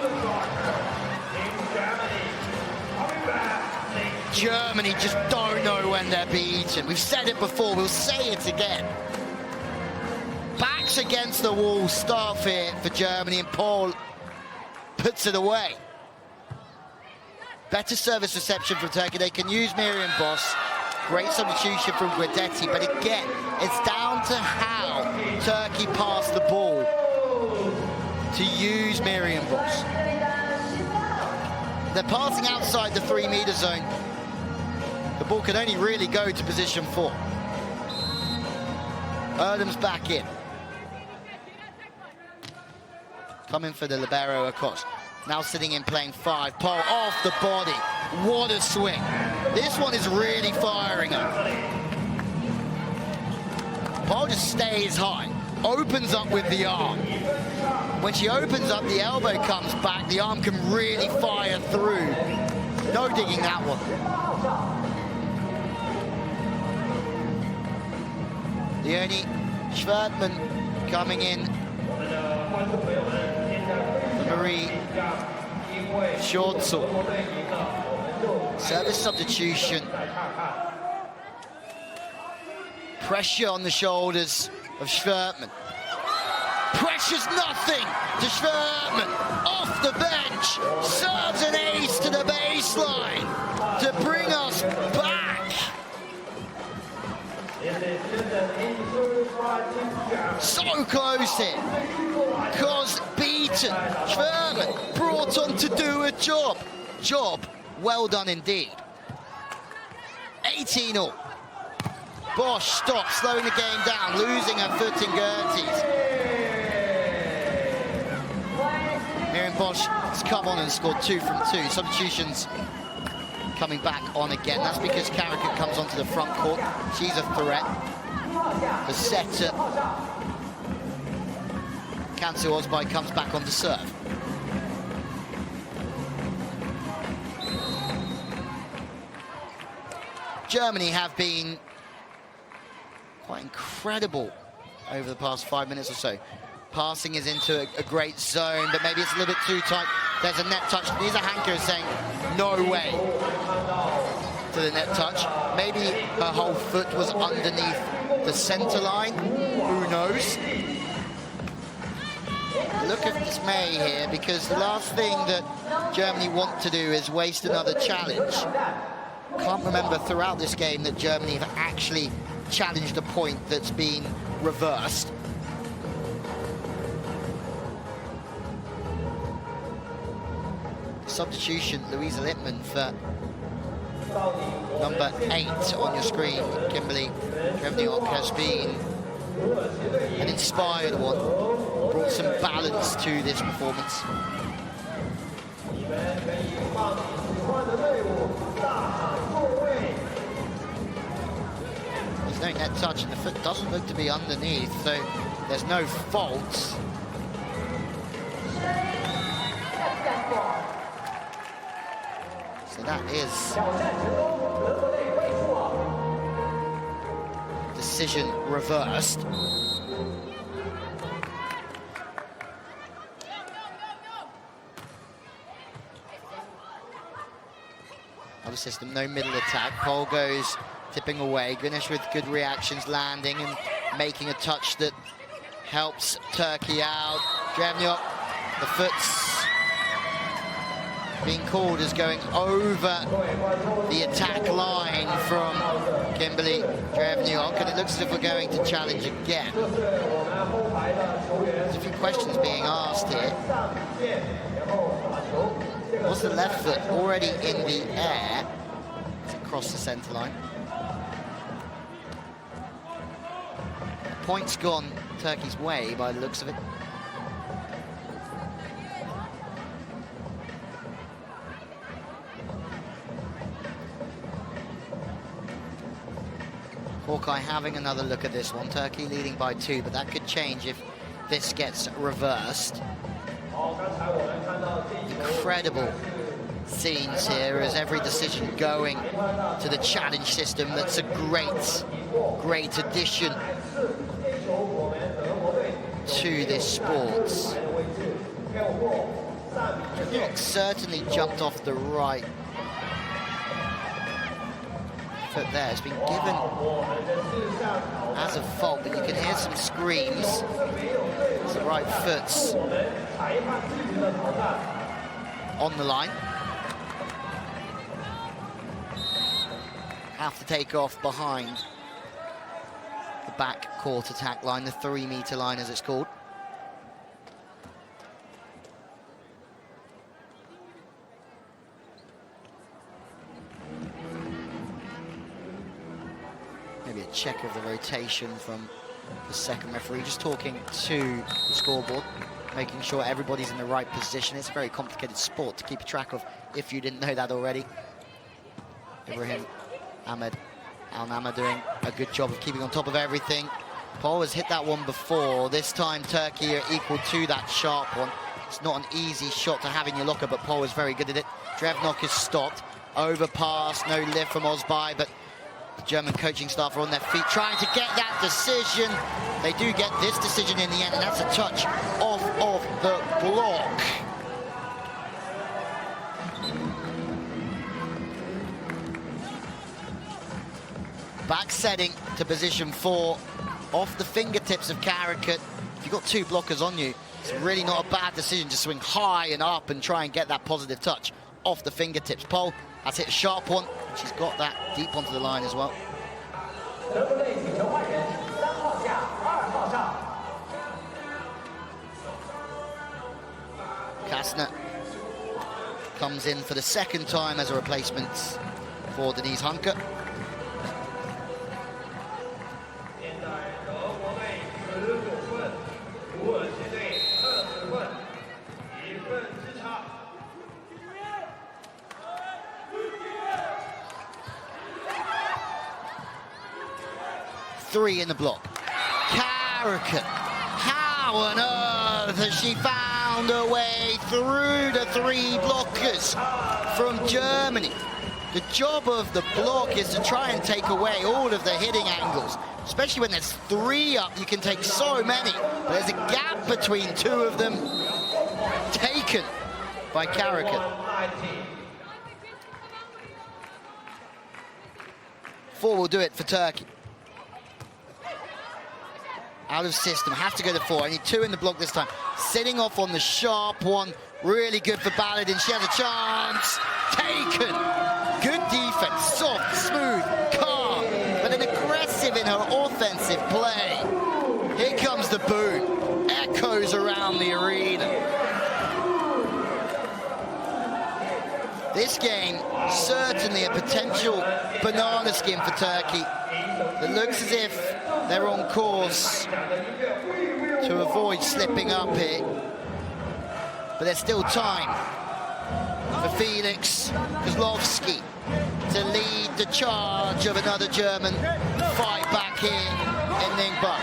Germany just don't know when they're beaten. We've said it before, we'll say it again. Backs against the wall, start here for Germany, and Paul puts it away. Better service reception from Turkey. They can use Miriam Boss. Great substitution from Guidetti, but again, it's down to how Turkey pass the ball to use Miriam Boss. They're passing outside the 3-meter zone. The ball can only really go to position 4. Erdem's back in. Coming for the libero across. Now sitting in playing 5. Paul off the body. What a swing. This one is really firing up. Paul just stays high. Opens up with the arm. When she opens up, the elbow comes back. The arm can really fire through. No digging that one. Leonie Schwertman coming in. Marie Schorzel. Service substitution. Pressure on the shoulders of Schwertman. Pressure's nothing to Schwertman. Off the bench. Serves an ace to the baseline to bring us back. So close here. Cos beaten. Schwertman brought on to do a job. Job well done indeed. 18-all. Bosch stops, slowing the game down, losing her footing, Gerties. Miriam Bosch has come on and scored 2 from 2. Substitutions coming back on again. That's because Karakurt comes onto the front court. She's a threat. The setter, Kansu Osbai, comes back on to serve. Germany have been quite incredible over the past 5 minutes or so. Passing is into a great zone, but maybe it's a little bit too tight. There's a net touch. Lisa Hanker is saying, no way to the net touch. Maybe her whole foot was underneath the center line. Who knows? Look of dismay here, because the last thing that Germany want to do is waste another challenge. Can't remember throughout this game that Germany have actually challenged a point that's been reversed. Substitution, Louisa Littman for number 8 on your screen. Kimberly Drevniuk has been an inspired one. Brought some balance to this performance. There's no net touch and the foot doesn't look to be underneath, so there's no fault. So that is decision reversed. Other system, no middle attack. Pole goes tipping away. Güneş with good reactions, landing and making a touch that helps Turkey out. Drevniuk, the foot's being called as going over the attack line from Kimberly Drevniuk, and it looks as if we're going to challenge again. There's a few questions being asked here. Was the left foot already in the air? It's across the centre line. Points gone Turkey's way by the looks of it. Hawkeye having another look at this one. Turkey leading by 2, but that could change if this gets reversed. Incredible scenes here as every decision going to the challenge system. That's a great addition to this sport. Drevniuk certainly jumped off the right foot there. It's been given as a fault, but you can hear some screams. It's the right foot's on the line. Have to take off behind the back court attack line, the 3-meter line as it's called. Maybe a check of the rotation from the second referee, just talking to the scoreboard, making sure everybody's in the right position. It's a very complicated sport to keep track of, if you didn't know that already. Ibrahim Ahmed Al-Nama doing a good job of keeping on top of everything. Pol has hit that one before. This time Turkey are equal to that sharp one. It's not an easy shot to have in your locker, but Pol is very good at it. Drevnok is stopped. Overpass, no lift from Ozbay, but the German coaching staff are on their feet trying to get that decision. They do get this decision in the end, and that's a touch off of the block. Back setting to position 4, off the fingertips of Karakurt. If you've got 2 blockers on you, it's really not a bad decision to swing high and up and try and get that positive touch off the fingertips. Pol has hit a sharp one. She's got that deep onto the line as well. Kastner comes in for the second time as a replacement for Denise Hunker. Three in the block. Karakurt, how on earth has she found her way through the 3 blockers from Germany? The job of the block is to try and take away all of the hitting angles, especially when there's 3 up. You can take so many, but there's a gap between 2 of them, taken by Karakurt. 4 will do it for Turkey. Out of system, have to go to 4. I need 2 in the block this time. Sitting off on the sharp one, really good for Baladin. She has a chance. Taken. Good defense, soft, smooth, calm, but then aggressive in her offensive play. Here comes the boom. Echoes around the arena. This game, certainly a potential banana skin for Turkey. It looks as if they're on course to avoid slipping up here. But there's still time for Felix Kozlowski to lead the charge of another German fight back here in Ningbo.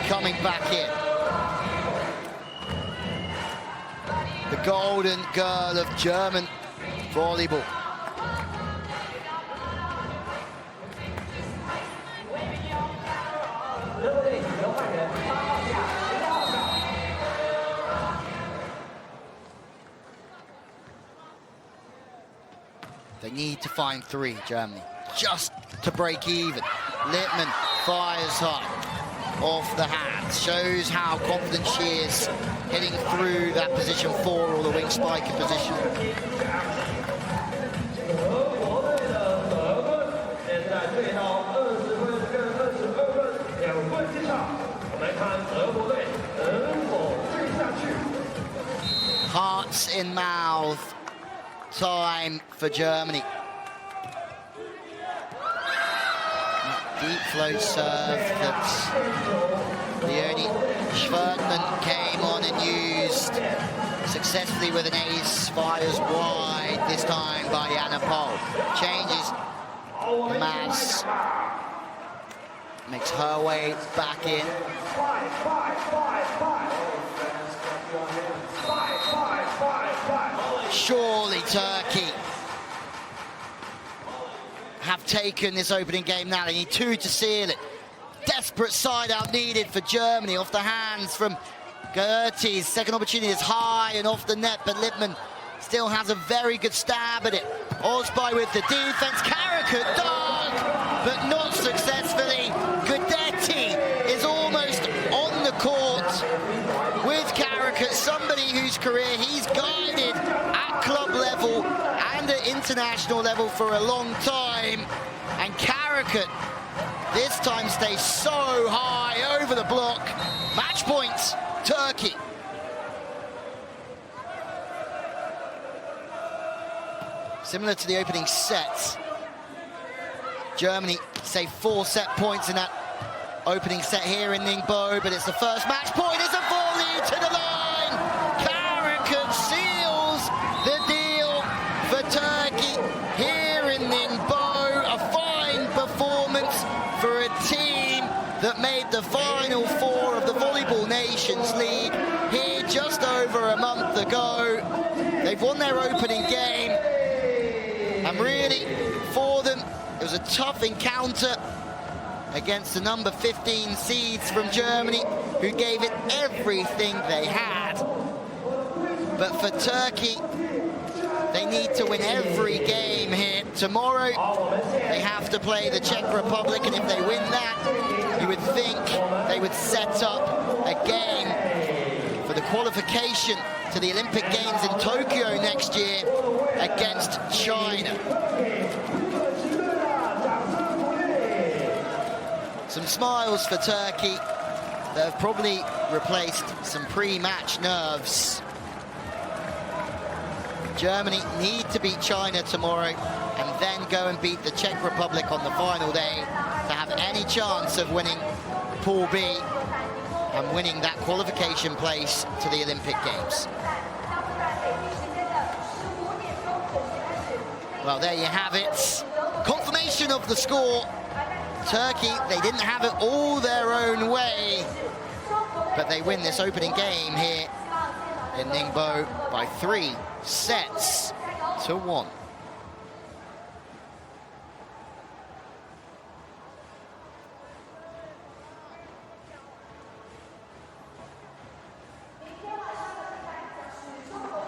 Coming back in. The golden girl of German volleyball. They need to find 3, Germany, just to break even. Littmann fires high. Off the hat, shows how confident she is hitting through that position 4 or the wing spiker position. Hearts in mouth, time for Germany. Deep flow serve that Leonie Schwertman came on and used successfully with an ace. Fires wide, this time by Anna Pol. Changes the mass. Makes her way back in. Surely Turkey taken this opening game now. They need 2 to seal it. Desperate side out needed for Germany off the hands from Gertie's. Second opportunity is high and off the net, but Lippmann still has a very good stab at it. Osby with the defense. Karakurt dunk, but not successfully. Guidetti is almost on the court with Karakurt, somebody whose career he's guided at club level and at international level for a long time. And Karakurt this time stays so high over the block. Match point, Turkey. Similar to the opening set, Germany save 4 set points in that opening set here in Ningbo, but it's the first match point. It's a volley to the line. Karakurt seals the deal for Turkey here in Ningbo. A fine performance for a team that made the Final Four of the Volleyball Nations League here just over a month ago. They've won their opening game, and really, for them, it was a tough encounter against the number 15 seeds from Germany, who gave it everything they had. But for Turkey, they need to win every game here. Tomorrow, they have to play the Czech Republic, and if they win that, you would think they would set up a game for the qualification to the Olympic Games in Tokyo next year against China. Some smiles for Turkey that have probably replaced some pre-match nerves. Germany need to beat China tomorrow and then go and beat the Czech Republic on the final day to have any chance of winning Pool B and winning that qualification place to the Olympic Games. Well, there you have it. Confirmation of the score. Turkey, they didn't have it all their own way, but they win this opening game here in Ningbo by 3 sets to 1.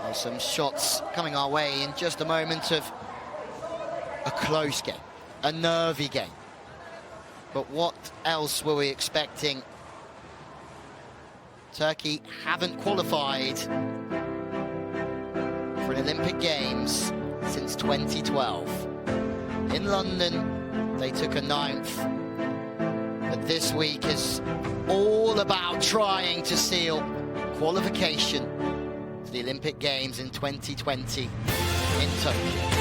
Well, some shots coming our way in just a moment of a close game, a nervy game. But what else were we expecting? Turkey haven't qualified for an Olympic Games since 2012. In London, they took a 9th. But this week is all about trying to seal qualification to the Olympic Games in 2020 in Tokyo.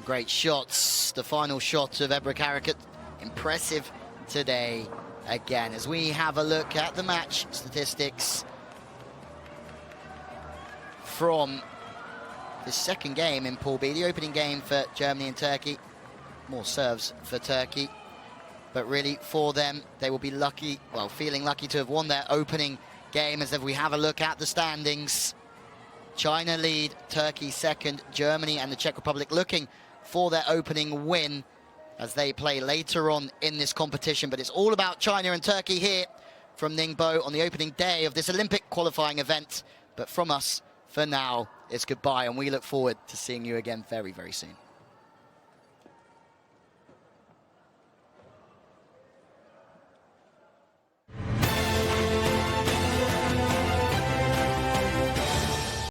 Great shots. The final shot of Ebru Karakurt, impressive today again. As we have a look at the match statistics from the second game in Pool B, the opening game for Germany and Turkey. More serves for Turkey, but really for them, they will be lucky, well, feeling lucky to have won their opening game. As if we have a look at the standings, China lead, Turkey second, Germany and the Czech Republic looking for their opening win as they play later on in this competition. But it's all about China and Turkey here from Ningbo on the opening day of this Olympic qualifying event. But from us, for now, it's goodbye, and we look forward to seeing you again very, very soon.